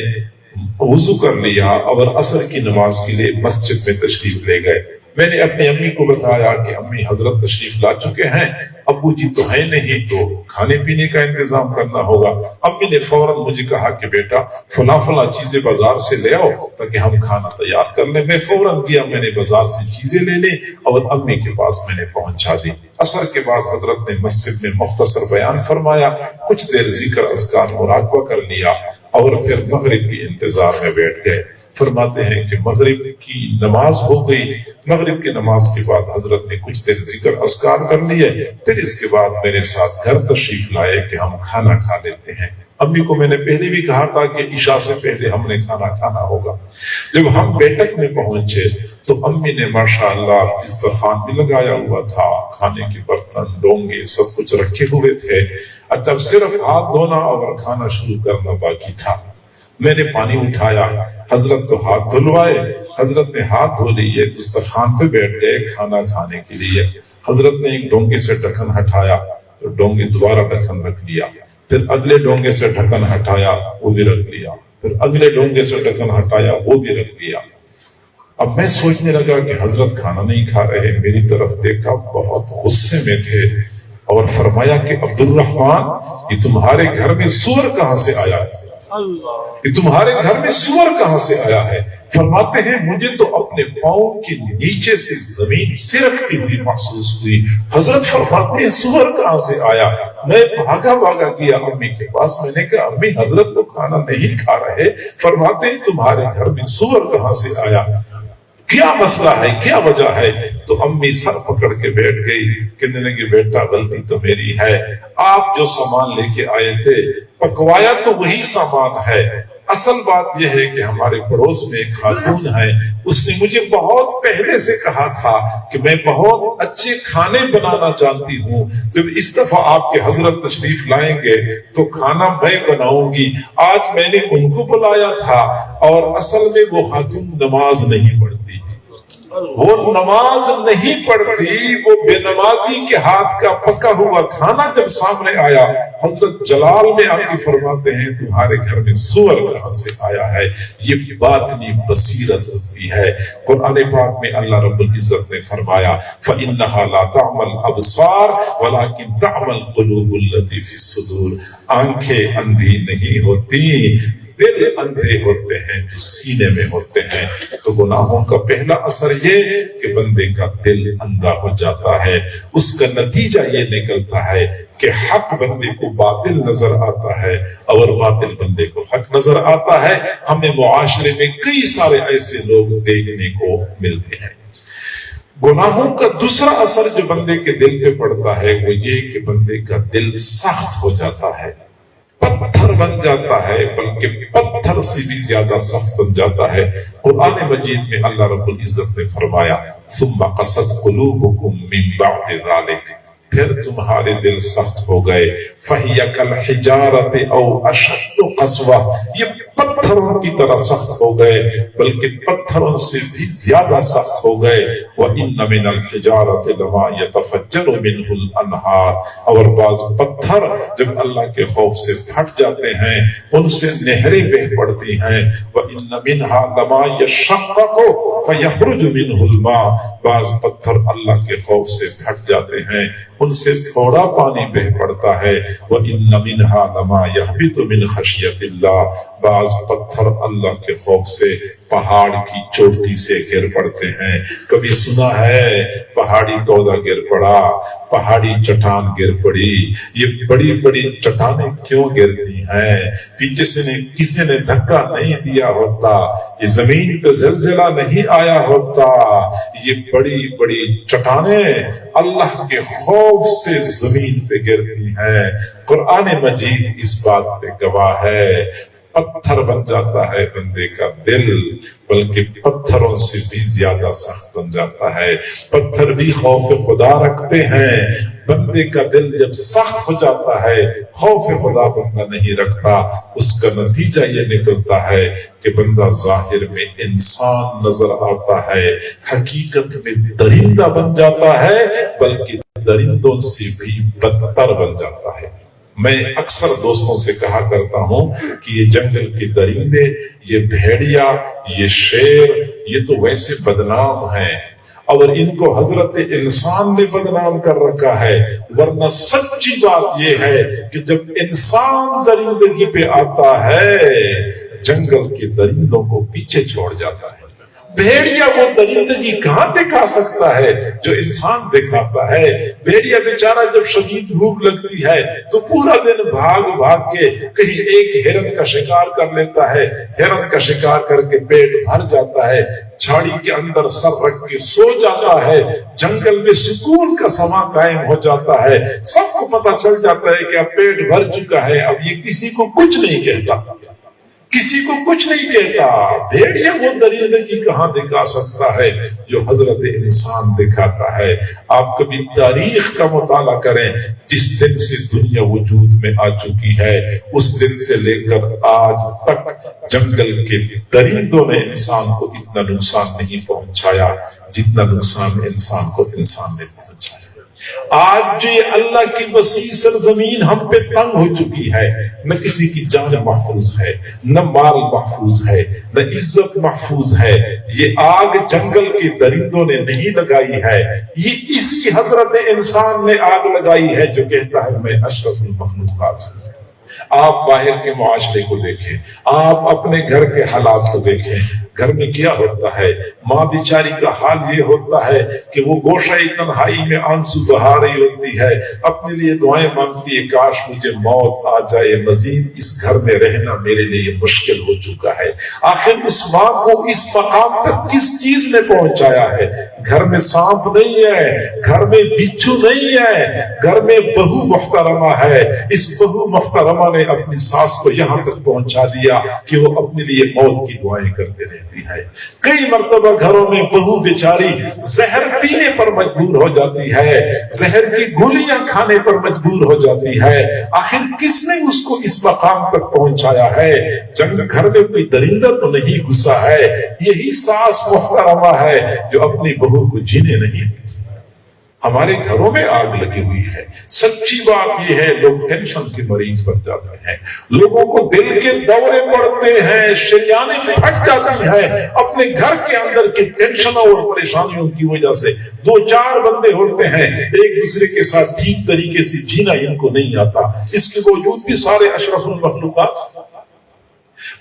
وضو کر لیا اور عصر کی نماز کے لیے مسجد میں تشریف لے گئے۔ میں نے اپنی امی کو بتایا کہ امی حضرت تشریف لا چکے ہیں، ابو جی تو ہیں نہیں، تو کھانے پینے کا انتظام کرنا ہوگا۔ امی نے فوراً مجھے کہا کہ بیٹا فلاں فلاں چیزیں بازار سے لے آؤ تاکہ ہم کھانا تیار کر لیں۔ میں فوراً گیا، میں نے بازار سے چیزیں لے لی اور امی کے پاس میں نے پہنچا دی۔ عصر کے بعد حضرت نے مسجد میں مختصر بیان فرمایا، کچھ دیر ذکر اذکار مراقبہ کر لیا اور پھر مغرب کے انتظار میں بیٹھ گئے۔ فرماتے ہیں کہ مغرب کی نماز ہو گئی، مغرب کی نماز کے بعد حضرت نے کچھ دیر ذکر اذکار کر لیے، پھر اس کے بعد میرے ساتھ گھر تشریف لائے کہ ہم کھانا کھا لیتے ہیں۔ امی کو میں نے پہلے بھی کہا تھا کہ عشاء سے پہلے ہم نے کھانا کھانا ہوگا۔ جب ہم بیٹھک میں پہنچے تو امی نے ماشاءاللہ دسترخوان بھی لگایا ہوا تھا، کھانے کے برتن ڈونگے سب کچھ رکھے ہوئے تھے، اچھا صرف ہاتھ دھونا اور کھانا شروع کرنا باقی تھا۔ میں نے پانی اٹھایا، حضرت کو ہاتھ دھلوائے، حضرت نے ہاتھ دھو لیے، دسترخوان پہ بیٹھ گئے کھانا کھانے کے لیے۔ حضرت نے ایک ڈونگے سے ڈھکن ہٹایا تو ڈونگے دوبارہ ڈھکن رکھ لیا، پھر اگلے ڈونگے سے ڈھکن ہٹایا، وہ بھی رکھ لیا، پھر اگلے ڈونگے سے ڈھکن ہٹایا، وہ بھی رکھ لیا۔ اب میں سوچنے لگا کہ حضرت کھانا نہیں کھا رہے، میری طرف دیکھا، بہت غصے میں تھے اور فرمایا کہ عبد الرحمن یہ تمہارے گھر میں سور کہاں سے آیا؟ کہ تمہارے گھر میں سور کہاں سے آیا ہے؟ فرماتے ہیں مجھے تو اپنے پاؤں کے نیچے سے زمین سرکتی ہوئی محسوس ہوئی۔ حضرت فرماتے ہیں سور کہاں سے آیا؟ میں بھاگا گیا امی کے پاس، میں نے کہا امی حضرت تو کھانا نہیں کھا رہے۔ فرماتے ہیں تمہارے گھر میں سور کہاں سے آیا؟ کیا مسئلہ ہے، کیا وجہ ہے؟ تو امی سر پکڑ کے بیٹھ گئی، کہنے لگی بیٹا غلطی تو میری ہے، آپ جو سامان لے کے آئے تھے پکوایا تو وہی سامان ہے، اصل بات یہ ہے کہ ہمارے پڑوس میں ایک خاتون ہے، اس نے مجھے بہت پہلے سے کہا تھا کہ میں بہت اچھے کھانے بنانا جانتی ہوں، جب اس دفعہ آپ کے حضرت تشریف لائیں گے تو کھانا میں بناؤں گی۔ آج میں نے ان کو بلایا تھا اور اصل میں وہ خاتون نماز نہیں پڑھتی، وہ نماز نہیں پڑھتی، وہ بے نمازی کے ہاتھ کا پکا ہوا کھانا جب سامنے آیا، حضرت جلال میں آ کے فرماتے ہیں تمہارے گھر میں سور کہاں سے آیا ہے؟ یہ باطنی بصیرت ہوتی ہے۔ قرآن پاک میں اللہ رب العزت نے فرمایا فَإِنَّهَا لَا تَعْمَى الْأَبْصَارُ وَلَكِنْ تَعْمَى الْقُلُوبُ الَّتِي فِي الصُّدُورِ۔ آنکھیں اندھی نہیں ہوتی، دل اندھے ہوتے ہیں جو سینے میں ہوتے ہیں۔ تو گناہوں کا پہلا اثر یہ کہ بندے کا دل اندھا ہو جاتا ہے، اس کا نتیجہ یہ نکلتا ہے کہ حق بندے کو باطل نظر آتا ہے اور باطل بندے کو حق نظر آتا ہے۔ ہمیں معاشرے میں کئی سارے ایسے لوگ دیکھنے کو ملتے ہیں۔ گناہوں کا دوسرا اثر جو بندے کے دل پہ پڑتا ہے وہ یہ کہ بندے کا دل سخت ہو جاتا ہے، پتھر بن جاتا ہے، بلکہ پتھر سے بھی زیادہ سخت بن جاتا ہے۔ قرآن مجید میں اللہ رب العزت نے فرمایا ثم قست قلوبکم من بعد ذلک، پھر تمہارے دل سخت ہو گئے، فہی کالحجارۃ او اشد قسوہ، یہ پتھروں کی طرح سخت ہو گئے بلکہ پتھروں سے بھی زیادہ سخت ہو گئے۔ وَإِنَّ مِنَ الْحِجَارَةِ لَمَا يَتَفَجَّرُ مِنْهُ الْأَنْهَارُ، اور بعض پتھر جب اللہ کے خوف سے پھٹ جاتے ہیں ان سے نہریں بہ پڑتی ہیں۔ وَإِنَّ مِنْهَا لَمَا يَشَّقَّقُ فَيَخْرُجُ مِنْهُ الْمَاءُ، بعض پتھر اللہ کے خوف سے پھٹ جاتے ہیں ان سے تھوڑا پانی بہ پڑتا ہے۔ وَإِنَّ مِنْهَا لَمَا يَهْبِطُ مِنْ خَشْيَةِ اللَّهِ، بعض پتھر اللہ کے خوف سے پہاڑ کی چوٹی سے گر پڑتے ہیں۔ کبھی سنا ہے پہاڑی تودا گر پڑا، پہاڑی چٹان گر پڑی؟ یہ بڑی بڑی چٹانیں کیوں گرتی ہیں؟ پیچھے سے کسی نے دھکا نہیں دیا ہوتا، یہ زمین پہ زلزلہ نہیں آیا ہوتا، یہ بڑی بڑی چٹانیں اللہ کے خوف سے زمین پہ گرتی ہیں۔ قرآن مجید اس بات پہ گواہ ہے۔ پتھر بن جاتا ہے بندے کا دل، بلکہ پتھروں سے بھی زیادہ سخت بن جاتا ہے۔ پتھر بھی خوف خدا رکھتے ہیں، بندے کا دل جب سخت ہو جاتا ہے خوف خدا بندہ نہیں رکھتا، اس کا نتیجہ یہ نکلتا ہے کہ بندہ ظاہر میں انسان نظر آتا ہے، حقیقت میں درندہ بن جاتا ہے، بلکہ درندوں سے بھی بدتر بن جاتا ہے۔ میں اکثر دوستوں سے کہا کرتا ہوں کہ یہ جنگل کے درندے، یہ بھیڑیا، یہ شیر، یہ تو ویسے بدنام ہیں اور ان کو حضرت انسان نے بدنام کر رکھا ہے، ورنہ سچی بات یہ ہے کہ جب انسان درندگی پہ آتا ہے جنگل کے درندوں کو پیچھے چھوڑ جاتا ہے۔ بھیڑیا وہ درندگی کہاں دکھا سکتا ہے جو انسان دکھاتا ہے؟ بھیڑیا بیچارہ جب شدید بھوک لگتی ہے تو پورا دن بھاگ بھاگ کے کہیں ایک ہرن کا شکار کر لیتا ہے، ہرن کا شکار کر کے پیٹ بھر جاتا ہے، جھاڑی کے اندر سر رکھ کے سو جاتا ہے، جنگل میں سکون کا سما قائم ہو جاتا ہے، سب کو پتہ چل جاتا ہے کہ اب پیٹ بھر چکا ہے، اب یہ کسی کو کچھ نہیں کہتا، کسی کو کچھ نہیں کہتا۔ بھیڑیا وہ درندگی کہاں دکھا سکتا ہے جو حضرت انسان دکھاتا ہے؟ آپ کبھی تاریخ کا مطالعہ کریں، جس دن سے دنیا وجود میں آ چکی ہے اس دن سے لے کر آج تک جنگل کے درندوں نے انسان کو اتنا نقصان نہیں پہنچایا جتنا نقصان انسان کو انسان نے پہنچایا۔ آج جو یہ اللہ کی وسیع سرزمین ہم پہ تنگ ہو چکی ہے، نہ کسی کی جان محفوظ ہے، نہ مال محفوظ ہے، نہ عزت محفوظ ہے، یہ آگ جنگل کے درندوں نے نہیں لگائی ہے، یہ اسی حضرت انسان نے آگ لگائی ہے جو کہتا ہے میں اشرف المخلوقات ہوں۔ آپ باہر کے معاشرے کو دیکھیں، آپ اپنے گھر کے حالات کو دیکھیں، گھر میں کیا ہوتا ہے؟ ماں بیچاری کا حال یہ ہوتا ہے کہ وہ گوشہ تنہائی میں آنسو بہا رہی ہوتی ہے، اپنے لیے دعائیں مانگتی ہے، کاش مجھے موت آ جائے، مزید اس گھر میں رہنا میرے لیے مشکل ہو چکا ہے۔ آخر اس ماں کو اس مقام تک کس چیز نے پہنچایا ہے؟ گھر میں سانپ نہیں ہے، گھر میں بچھو نہیں ہے، گھر میں بہو محترمہ ہے۔ اس بہو محترمہ نے اپنی ساس کو یہاں تک پہنچا دیا کہ وہ اپنے لیے موت کی دعائیں کرتے رہتی ہے۔ کئی مرتبہ گھروں میں بہو بیچاری زہر پینے پر مجبور ہو جاتی ہے، زہر کی گولیاں کھانے پر مجبور ہو جاتی ہے۔ آخر کس نے اس کو اس مقام تک پہنچایا ہے؟ جنگ گھر میں کوئی درندہ تو نہیں گھسا ہے، یہی ساس محترمہ ہے جو اپنی بہو کو جینے نہیں دیتی۔ ہمارے گھروں میں آگ لگی ہوئی ہے۔ سچی بات یہ ہے، لوگ ٹینشن کے مریض بن جاتے ہیں، لوگوں کو دل کے دورے پڑتے ہیں، شریانیں پھٹ جاتی ہیں اپنے گھر کے اندر کی ٹینشنوں اور پریشانیوں کی وجہ سے۔ دو چار بندے ہوتے ہیں، ایک دوسرے کے ساتھ ٹھیک طریقے سے جینا ان کو نہیں آتا، اس کے باوجود بھی سارے اشرف المخلوقات۔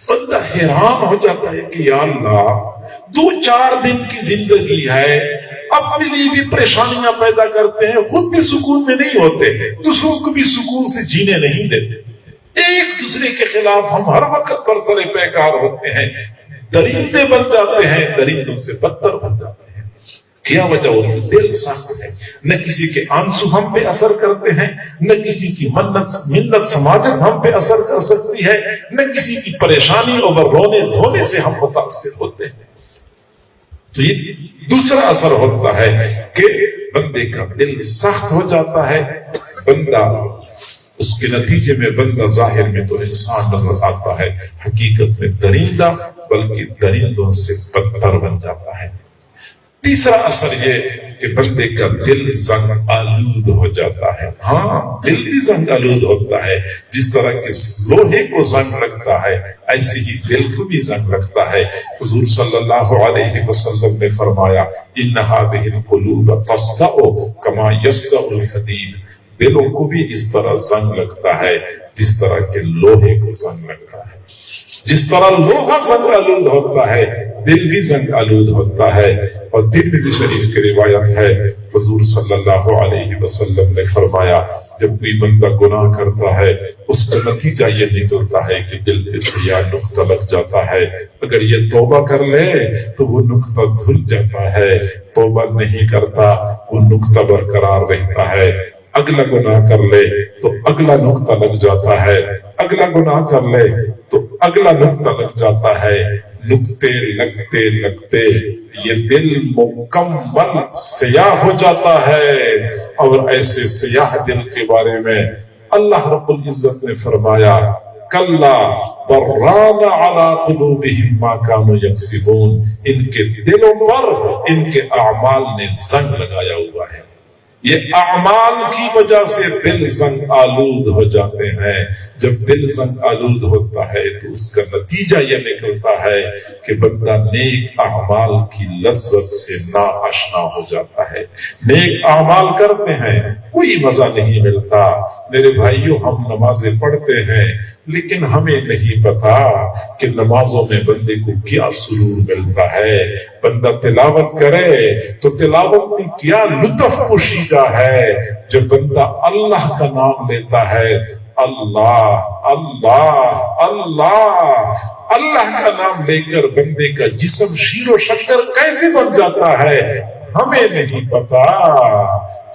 بندہ حیران ہو جاتا ہے کہ یا اللہ، 2-4 دن کی زندگی ہے، اپنے لیے بھی پریشانیاں پیدا کرتے ہیں، خود بھی سکون میں نہیں ہوتے، دوسروں کو بھی سکون سے جینے نہیں دیتے، ایک دوسرے کے خلاف ہم ہر وقت پر سرے پیکار ہوتے ہیں، درندے بن جاتے ہیں، درندوں سے بدتر بن جاتے ہیں۔ کیا وجہ ہوتی؟ دل سخت ہے، نہ کسی کے آنسو ہم پہ اثر کرتے ہیں، نہ کسی کی منت سماجت ہم پہ اثر کر سکتی ہے، نہ کسی کی پریشانی اور رونے دھونے سے ہم متاثر ہوتے ہیں۔ تو یہ دوسرا اثر ہوتا ہے کہ بندے کا دل سخت ہو جاتا ہے، بندہ اس کے نتیجے میں بندہ ظاہر میں تو انسان نظر آتا ہے، حقیقت میں درندہ، بلکہ درندوں سے بدتر بن جاتا ہے۔ تیسرا اثر یہ کہ بندے کا دل زنگ آلود ہو جاتا ہے۔ ہاں، دل بھی زنگ آلود ہوتا ہے، جس طرح کہ لوہے کو زنگ لگتا ہے ایسے ہی دل کو بھی زنگ لگتا ہے۔ حضور صلی اللہ علیہ وسلم نے فرمایا ان هذه القلوب تصدع كما يصدع الحديد، دلوں کو بھی اس طرح زنگ لگتا ہے جس طرح کہ لوہے کو زنگ لگتا ہے۔ جس طرح لوہا زنگ آلود ہوتا ہے، دل بھی زنگ آلود ہوتا ہے۔ اور ترمذی شریف کی روایت ہے، حضور صلی اللہ علیہ وسلم نے فرمایا جب کوئی بندہ گناہ کرتا ہے اس کا نتیجہ یہ نکلتا ہے کہ دل پہ سیاہ نقطہ لگ جاتا ہے، اگر یہ توبہ کر لے تو وہ نقطہ دھل جاتا ہے، توبہ نہیں کرتا وہ نقطہ برقرار رہتا ہے، اگلا گناہ کر لے تو اگلا نقطہ لگ جاتا ہے، اگلا گناہ کر لے تو اگلا نقطہ لگ جاتا ہے۔ نقطے لگتے لگتے یہ دل مکمل سیاہ ہو جاتا ہے۔ اور ایسے سیاہ دل کے بارے میں اللہ رب العزت نے فرمایا کلا بران علی قلوبہم ما کانوا یکسبون، ان کے دلوں پر ان کے اعمال نے زنگ لگایا ہوا ہے۔ یہ اعمال کی وجہ سے دل زنگ آلود ہو جاتے ہیں۔ جب دل زنگ آلود ہوتا ہے تو اس کا نتیجہ یہ نکلتا ہے کہ بندہ نیک اعمال کی لذت سے ناآشنا ہو جاتا ہے۔ نیک اعمال کرتے ہیں، کوئی مزہ نہیں ملتا۔ میرے بھائیوں، ہم نمازیں پڑھتے ہیں لیکن ہمیں نہیں پتا کہ نمازوں میں بندے کو کیا سرور ملتا ہے۔ بندہ تلاوت کرے تو تلاوت میں کیا لطف پوشیدہ ہے۔ جب بندہ اللہ کا نام لیتا ہے، اللہ اللہ اللہ اللہ کا نام لے کر بندے کا جسم شیر و شکر کیسے بن جاتا ہے ہمیں نہیں پتا،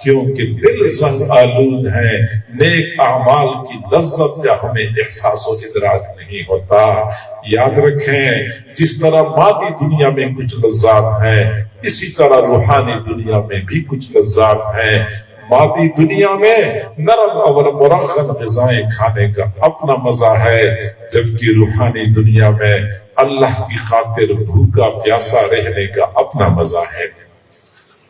کیونکہ دل زنگ آلود ہے۔ نیک اعمال کی لذت کا ہمیں احساس و ادراک نہیں ہوتا۔ یاد رکھیں، جس طرح مادی دنیا میں کچھ لذات ہیں، اسی طرح روحانی دنیا میں بھی کچھ لذات ہیں۔ مادی دنیا میں نرم اور مرخن غذائیں کھانے کا اپنا مزہ ہے، جبکہ روحانی دنیا میں اللہ کی خاطر بھوکا پیاسا رہنے کا اپنا مزہ ہے۔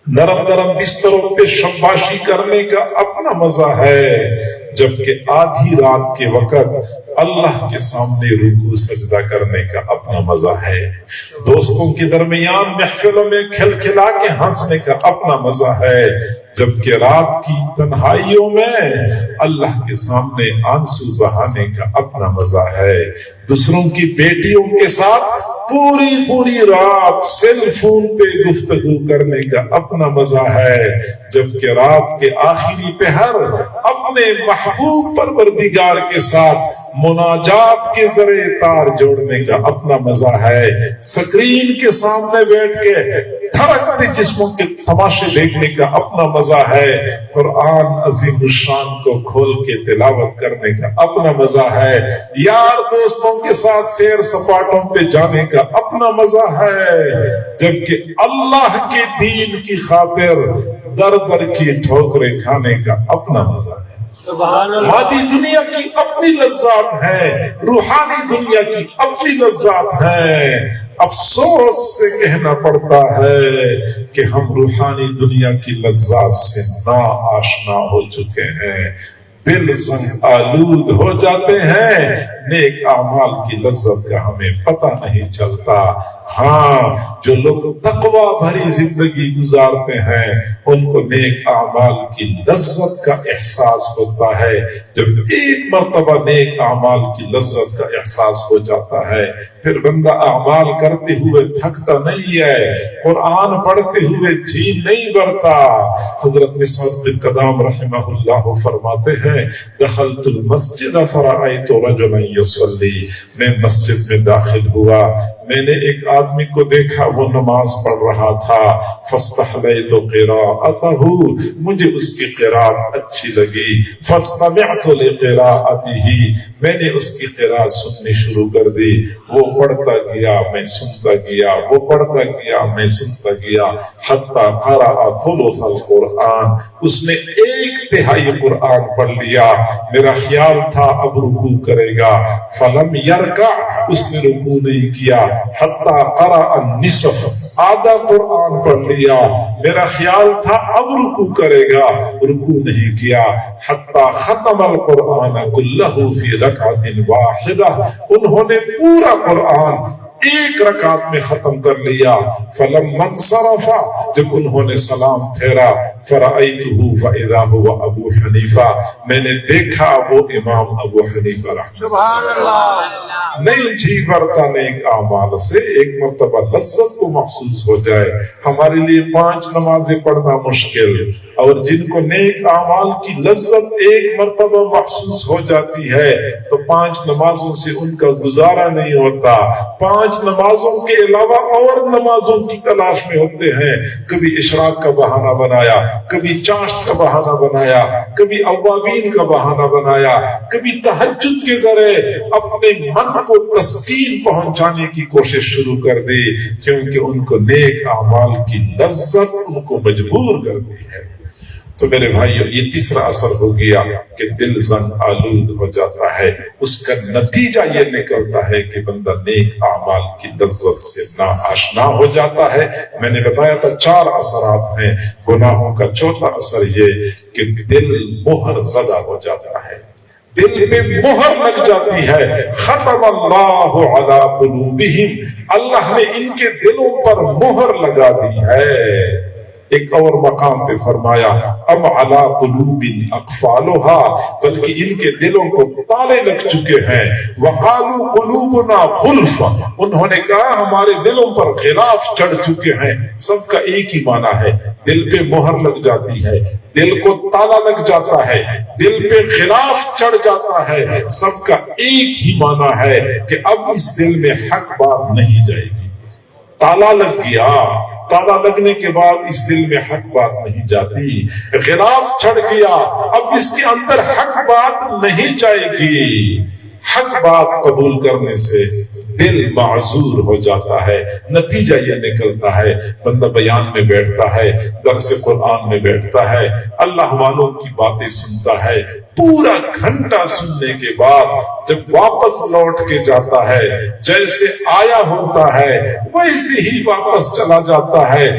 نرم نرم بستروں پہ شباشی کرنے کا اپنا مزہ ہے، جبکہ آدھی رات کے وقت اللہ کے سامنے رکوع سجدہ کرنے کا اپنا مزہ ہے، دوستوں کے درمیان محفلوں میں کھلکھلا کے ہنسنے کا اپنا مزہ ہے، جبکہ رات کی تنہائیوں میں اللہ کے سامنے آنسو بہانے کا اپنا مزہ ہے، دوسروں کی بیٹیوں کے ساتھ پوری رات سیل فون پہ گفتگو کرنے کا اپنا مزہ ہے، جبکہ رات کے آخری پہر اپنے محبوب پروردگار کے ساتھ مناجات کے ذریعے تار جوڑنے کا اپنا مزہ ہے، سکرین کے سامنے بیٹھ کے تھرکتے جسموں کے تماشے دیکھنے کا اپنا مزہ ہے، قرآن عظیم الشان کو کھول کے تلاوت کرنے کا اپنا مزہ ہے، یار دوستوں کے ساتھ سیر سپاٹوں پہ جانے کا اپنا مزہ ہے، جبکہ اللہ کے دین کی خاطر در در کی ٹھوکریں کھانے کا اپنا مزہ ہے۔ مادی دنیا کی اپنی لذات ہیں، روحانی دنیا کی اپنی لذات ہیں، افسوس سے کہنا پڑتا ہے کہ ہم روحانی دنیا کی لذات سے نا آشنا ہو چکے ہیں، دل زنگ آلود ہو جاتے ہیں، نیک اعمال کی لذت کا ہمیں پتہ نہیں چلتا۔ ہاں، جو لوگ تقوی بھری زندگی گزارتے ہیں ان کو نیک اعمال کی لذت کا احساس ہوتا ہے، جب ایک مرتبہ نیک اعمال کی لذت کا احساس ہو جاتا ہے پھر بندہ اعمال کرتے ہوئے تھکتا نہیں ہے، قرآن پڑھتے ہوئے جی نہیں بھرتا۔ حضرت مسعود بن قدام رحمہ اللہ فرماتے ہیں، دخلت المسجد فرأيت رجلا يصلي، میں مسجد میں داخل ہوا، میں نے ایک آدمی کو دیکھا وہ نماز پڑھ رہا تھا، فاستحلیت قراءته، مجھے اس کی قراءت اچھی لگی، فاستمعت لقراءته، میں نے اس کی قراءت سننی شروع کر دی، وہ پڑھتا گیا میں سنتا گیا، وہ پڑھتا گیا میں سنتا گیا، حتی قرأ ثلث القرآن، اس نے 1/3 قرآن پڑھ لیا، میرا خیال تھا اب رکوع کرے گا، فلم یرکع، اس نے رکوع نہیں کیا، حتی قرأ النصف، آدھا قرآن پڑھ لیا، میرا خیال تھا اب رکوع کرے گا، رکوع نہیں کیا، حتی ختم القرآن کلہ فی رکعت واحدہ، انہوں نے پورا قرآن ایک رکعت میں ختم کر لیا، فلما انصرف، جب انہوں نے سلام پھیرا، فرأیتہ فاذا هو ابو حنیفہ، میں نے دیکھا وہ امام ابو حنیفہ رحمۃ سبحان اللہ۔ نہیں جی برتا نیک اعمال سے، ایک مرتبہ لذت کو محسوس ہو جائے۔ ہمارے لیے 5 نمازیں پڑھنا مشکل، اور جن کو نیک اعمال کی لذت ایک مرتبہ محسوس ہو جاتی ہے تو 5 نمازوں سے ان کا گزارا نہیں ہوتا، 5 نمازوں کے علاوہ اور نمازوں کی تلاش میں ہوتے ہیں، کبھی اشراق کا بہانہ بنایا، کبھی چاشت کا بہانہ بنایا، کبھی اوابین کا بہانہ بنایا، کبھی تہجد کے ذریعے اپنے من کو تسکین پہنچانے کی کوشش شروع کر دی، کیونکہ ان کو نیک اعمال کی لذت ان کو مجبور کر دی ہے۔ تو میرے بھائیو، یہ تیسرا اثر ہو گیا کہ دل زنگ آلود ہو جاتا ہے، اس کا نتیجہ یہ نکلتا ہے کہ بندہ نیک اعمال کی لذت سے ناآشنا ہو جاتا ہے۔ میں نے بتایا تھا 4 اثرات ہیں گناہوں کا۔ چوتھا اثر یہ کہ دل مہر زدہ ہو جاتا ہے، دل میں مہر لگ جاتی ہے۔ ختم اللہ علی قلوبہم، اللہ نے ان کے دلوں پر مہر لگا دی ہے۔ ایک اور مقام پہ فرمایا، ام علی قلوب اقفالها، بلکہ ان کے دلوں کو تالے لگ چکے ہیں۔ وقالوا قلوبنا غلف، انہوں نے کہا ہمارے دلوں پر غلاف چڑھ چکے ہیں۔ سب کا ایک ہی معنی ہے، دل پہ مہر لگ جاتی ہے، دل کو تالا لگ جاتا ہے، دل پہ غلاف چڑھ جاتا ہے، سب کا ایک ہی معنی ہے کہ اب اس دل میں حق بات نہیں جائے گی۔ تالا لگ گیا، تالا لگنے کے بعد اس دل میں حق بات نہیں جاتی، غلاف چڑھ گیا، اب اس کے اندر حق بات نہیں جائے گی۔ حق بات قبول کرنے سے دل معذور ہو جاتا ہے، نتیجہ یہ نکلتا ہے بندہ بیان میں بیٹھتا ہے، درس قرآن میں بیٹھتا ہے، اللہ والوں کی باتیں سنتا ہے، پورا گھنٹہ سننے کے بعد جب واپس لوٹ کے جاتا ہے جیسے آیا ہوتا ہے ویسے ہی واپس چلا جاتا ہے،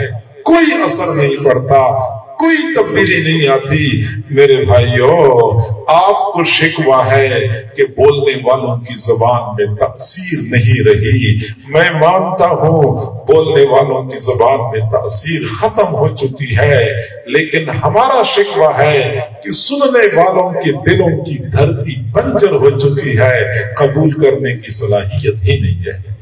کوئی اثر نہیں پڑتا، کوئی تبدیلی نہیں آتی۔ میرے بھائیوں، آپ کو شکوہ ہے کہ بولنے والوں کی زبان میں تاثیر نہیں رہی، میں مانتا ہوں بولنے والوں کی زبان میں تاثیر ختم ہو چکی ہے، لیکن ہمارا شکوہ ہے کہ سننے والوں کے دلوں کی دھرتی بنجر ہو چکی ہے، قبول کرنے کی صلاحیت ہی نہیں ہے۔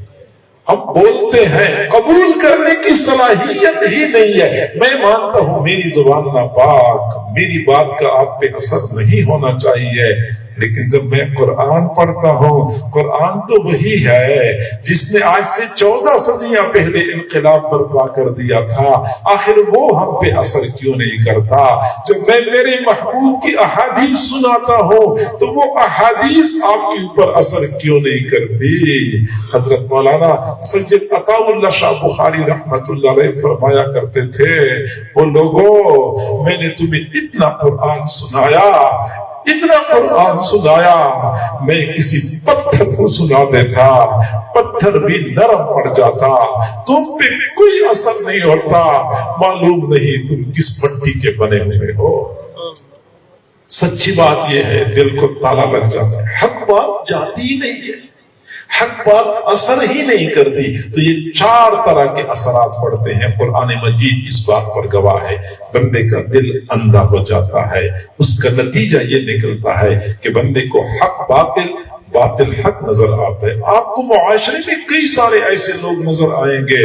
ہم بولتے ہیں، قبول کرنے کی صلاحیت ہی نہیں ہے۔ میں مانتا ہوں میری زبان ناپاک، میری بات کا آپ پہ اثر نہیں ہونا چاہیے، لیکن جب میں قرآن پڑھتا ہوں، قرآن تو وہی ہے جس نے آج سے 14 صدیاں پہلے انقلاب برپا کر دیا تھا، آخر وہ ہم پہ اثر کیوں نہیں کرتا؟ جب میں میرے محبوب کی احادیث سناتا ہوں تو وہ احادیث آپ کے اوپر اثر کیوں نہیں کرتی؟ حضرت مولانا سید عطا اللہ شاہ بخاری رحمت اللہ علیہ فرمایا کرتے تھے، وہ لوگوں، میں نے تمہیں اتنا قرآن سنایا، اتنا قرآن سنایا، میں کسی پتھر کو سنا دیتا، پتھر بھی نرم پڑ جاتا، تم پہ کوئی اثر نہیں ہوتا، معلوم نہیں تم کس مٹی کے بنے ہوئے ہو۔ سچی بات یہ ہے، دل کو تالا لگ جاتا ہے، حق بات جاتی ہی نہیں ہے، حق بات اثر ہی نہیں کرتی۔ تو یہ 4 طرح کے اثرات پڑتے ہیں، قرآن مجید اس بات پر گواہ ہے۔ بندے کا دل اندھا ہو جاتا ہے، اس کا نتیجہ یہ نکلتا ہے کہ بندے کو حق باطل، باطل حق نظر آتا ہے۔ آپ کو معاشرے میں کئی سارے ایسے لوگ نظر آئیں گے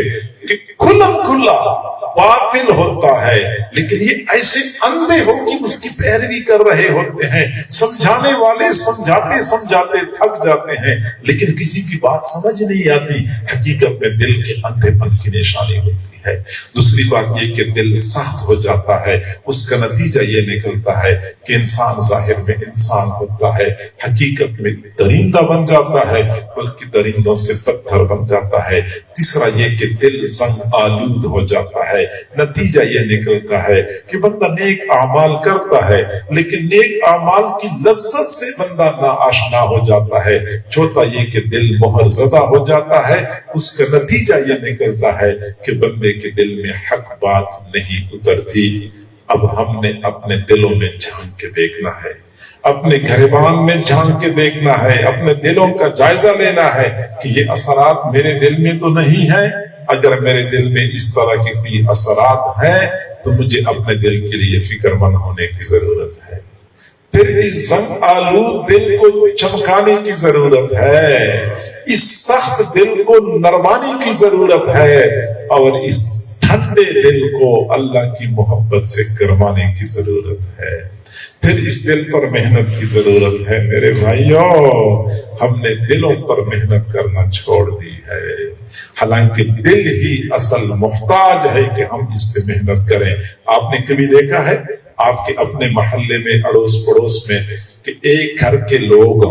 کہ کھلا کھلا باطل ہوتا ہے، لیکن یہ ایسے اندھے ہو کہ اس کی پیروی کر رہے ہوتے ہیں، سمجھانے والے سمجھاتے سمجھاتے تھک جاتے ہیں، لیکن کسی کی بات سمجھ نہیں آتی۔ حقیقت میں دل کے اندھے پن کی نشانی ہوتی ہے۔ دوسری بات یہ کہ دل سخت ہو جاتا ہے، اس کا نتیجہ یہ نکلتا ہے کہ انسان ظاہر میں انسان ہوتا ہے، حقیقت میں درندہ بن جاتا ہے، بلکہ درندوں سے پتھر بن جاتا ہے۔ تیسرا یہ کہ دل زنگ آلود ہو جاتا ہے، نتیجہ یہ نکلتا ہے کہ بندہ نیک اعمال کرتا ہے، لیکن نیک اعمال کی لذت سے بندہ ناآشنا ہو جاتا ہے۔ چوتھا یہ کہ دل مہر زدہ ہو جاتا ہے، اس کا نتیجہ یہ نکلتا ہے کہ بندے کے دل میں حق بات نہیں اترتی۔ اب ہم نے اپنے دلوں میں جھانک کے دیکھنا ہے، اپنے گریبان میں جھانک کے دیکھنا ہے، اپنے دلوں کا جائزہ لینا ہے کہ یہ اثرات میرے دل میں تو نہیں ہیں۔ اگر میرے دل میں اس طرح کی کوئی اثرات ہیں تو مجھے اپنے دل کے لیے فکر مند ہونے کی ضرورت ہے۔ پھر اس زنگ آلود دل کو چمکانے کی ضرورت ہے، اس سخت دل کو نرمانی کی ضرورت ہے، اور اس ٹھنڈے دل کو اللہ کی محبت سے گرمانے کی ضرورت ہے۔ پھر اس دل پر محنت کی ضرورت ہے۔ میرے بھائیوں، ہم نے دلوں پر محنت کرنا چھوڑ دی ہے، حالانکہ دل ہی اصل محتاج ہے کہ ہم اس پہ محنت کریں۔ آپ نے کبھی دیکھا ہے آپ کے اپنے محلے میں، اڑوس پڑوس میں، کہ ایک گھر کے لوگ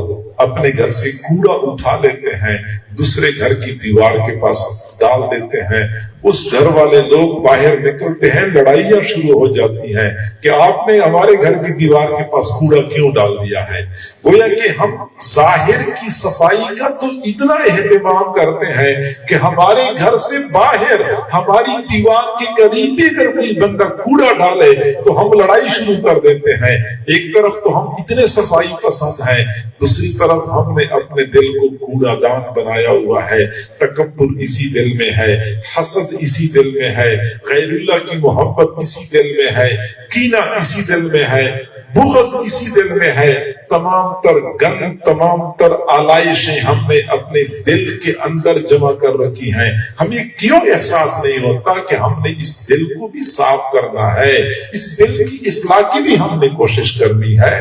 اپنے گھر سے کوڑا اٹھا لیتے ہیں، دوسرے گھر کی دیوار کے پاس ڈال دیتے ہیں، اس گھر والے لوگ باہر نکلتے ہیں، لڑائیاں شروع ہو جاتی ہیں کہ آپ نے ہمارے گھر کی دیوار کے پاس کوڑا کیوں ڈال دیا ہے۔ گویا کہ ہم ظاہر کی صفائی کا تو اتنا اہتمام کرتے ہیں کہ ہمارے گھر سے باہر ہماری دیوار کے قریب بھی اگر کوئی بندہ کوڑا ڈالے تو ہم لڑائی شروع کر دیتے ہیں۔ ایک طرف تو ہم اتنے صفائی پسند ہیں، دوسری طرف ہم نے اپنے دل کو کوڑا دان بنایا ہوا ہے۔ تکبر اسی دل میں ہے، حسد اسی دل میں ہے، غیر اللہ کی محبت اسی دل میں ہے، کینہ اسی دل میں ہے، بغض اسی دل میں ہے۔ تمام تر گند، تمام تر آلائشیں ہم نے اپنے دل کے اندر جمع کر رکھی ہیں۔ ہمیں کیوں احساس نہیں ہوتا کہ ہم نے اس دل کو بھی صاف کرنا ہے، اس دل کی اصلاح کی بھی ہم نے کوشش کرنی ہے۔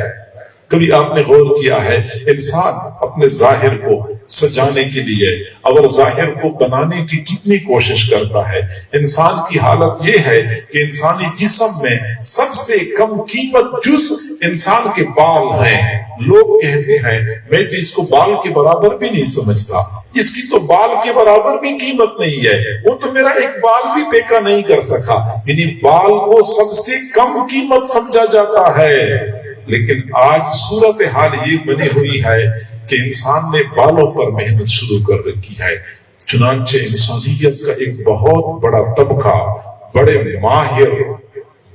کبھی آپ نے غور کیا ہے انسان اپنے ظاہر کو سجانے کے لیے اور ظاہر کو بنانے کی کتنی کوشش کرتا ہے؟ انسان کی حالت یہ ہے کہ انسانی جسم میں سب سے کم قیمت جز انسان کے بال ہیں۔ لوگ کہتے ہیں میں تو اس کو بال کے برابر بھی نہیں سمجھتا، اس کی تو بال کے برابر بھی قیمت نہیں ہے، وہ تو میرا ایک بال بھی بیکا نہیں کر سکا۔ یعنی بال کو سب سے کم قیمت سمجھا جاتا ہے، لیکن آج صورتحال یہ بنی ہوئی ہے کہ انسان نے بالوں پر محنت شروع کر رکھی ہے۔ چنانچہ انسانیت کا ایک بہت بڑا طبقہ، بڑے ماہر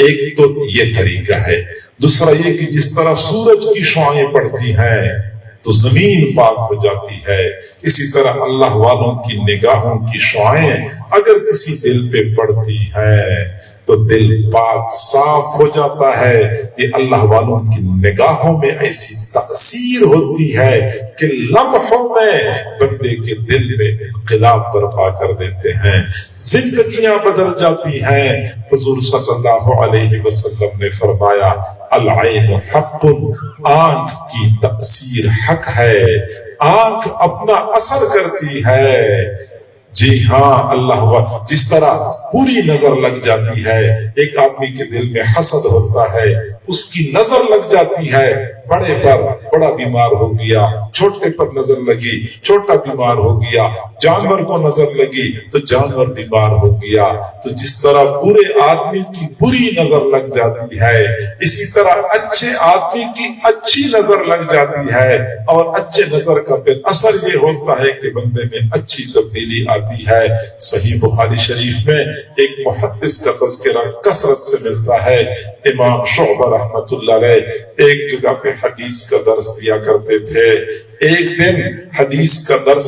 ایک تو یہ طریقہ ہے، دوسرا یہ کہ جس طرح سورج کی شعاعیں پڑتی ہیں تو زمین پاک ہو جاتی ہے، اسی طرح اللہ والوں کی نگاہوں کی شعاعیں اگر کسی دل پہ پڑتی ہے تو دل پاک صاف ہو جاتا ہے۔ یہ اللہ والوں کی نگاہوں میں ایسی تاثیر ہوتی ہے کہ لمحوں میں بندے کے دل میں انقلاب برپا کر دیتے ہیں، زندگیاں بدل جاتی ہیں۔ حضور صلی اللہ علیہ وسلم نے فرمایا العین حق، آنکھ کی تاثیر حق ہے، آنکھ اپنا اثر کرتی ہے۔ جی ہاں، اللہ جس طرح پوری نظر لگ جاتی ہے، ایک آدمی کے دل میں حسد ہوتا ہے، اس کی نظر لگ جاتی ہے، بڑے پر بڑا بیمار ہو گیا، چھوٹے پر نظر لگی چھوٹا بیمار ہو گیا، جانور کو نظر لگی تو جانور بیمار ہو گیا۔ تو جس طرح برے آدمی کی بری نظر لگ جاتی ہے، اسی طرح اچھے آدمی کی اچھی نظر لگ جاتی ہے، اور اچھے نظر کا پھر اثر یہ ہوتا ہے کہ بندے میں اچھی تبدیلی آتی ہے۔ صحیح بخاری شریف میں ایک محدث کا تذکرہ کثرت سے ملتا ہے۔ امام شعبہ رحمۃ اللہ علیہ ایک جگہ پہ حدیث کا درس دیا کرتے تھے۔ ایک دن حدیث کا درس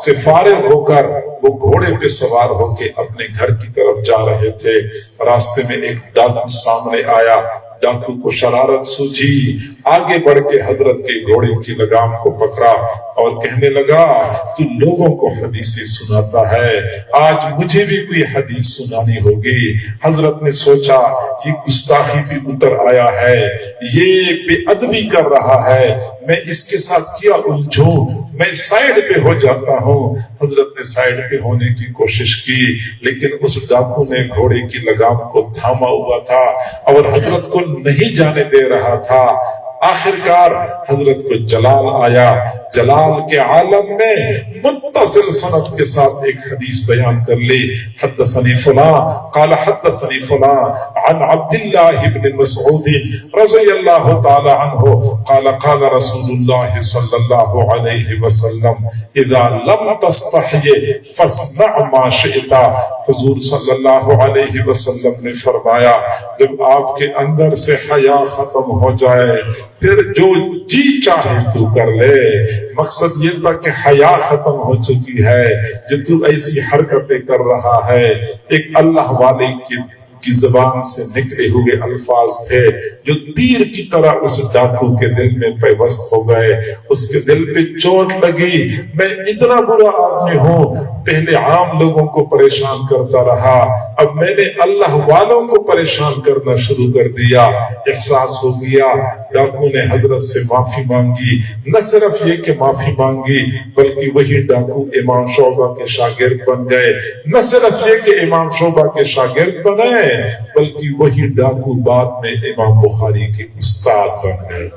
سے فارغ ہو کر وہ گھوڑے پہ سوار ہو کے اپنے گھر کی طرف جا رہے تھے، راستے میں ایک ڈاکو سامنے آیا، ڈاکو کو شرارت سوجھی، آگے بڑھ کے حضرت کے گھوڑے کی لگام کو پکڑا اور کہنے لگا تو لوگوں کو حدیثیں سناتا ہے، آج مجھے بھی کوئی حدیث سنانی ہوگی۔ حضرت نے سوچا یہ گستاخی بھی اتر آیا ہے، یہ بے ادبی کر رہا ہے، میں اس کے ساتھ کیا الجھوں، میں سائیڈ پہ ہو جاتا ہوں۔ حضرت نے سائیڈ پہ ہونے کی کوشش کی، لیکن اس ڈاکو نے گھوڑے کی لگام کو تھاما ہوا تھا اور حضرت کو نہیں جانے دے رہا تھا۔ آخر کار حضرت کو جلال آیا، جلال کے عالم میں متصل سند کے ساتھ ایک حدیث بیان کر لی، حدثنی فلاں قال حدثنی فلاں عن عبداللہ بن مسعود رضی اللہ تعالی عنہ قال قال رسول اللہ صلی اللہ علیہ وسلم اذا لم تستحی فاصنع ما شئت۔ حضور صلی اللہ علیہ وسلم نے فرمایا جب آپ کے اندر سے حیا ختم ہو جائے پھر جو جی چاہے تو کر لے۔ مقصد یہ تھا کہ حیا ختم ہو چکی ہے، جو تو ایسی حرکتیں کر رہا ہے۔ ایک اللہ والے کی زبان سے نکلے ہوئے الفاظ تھے جو تیر کی طرح اس ڈاکو کے دل میں پیوست ہو گئے، اس کے دل پہ چوٹ لگی، میں اتنا برا آدمی ہوں، پہلے عام لوگوں کو پریشان کرتا رہا، اب میں نے اللہ والوں کو پریشان کرنا شروع کر دیا۔ احساس ہو گیا، ڈاکو نے حضرت سے معافی مانگی، نہ صرف یہ کہ معافی مانگی بلکہ وہی ڈاکو امام شعبہ کے شاگرد بن گئے، نہ صرف یہ کہ امام شعبہ کے شاگرد بنے بلکہ وہی ڈاکو بعد میں امام بخاری کے استاد بن گئے۔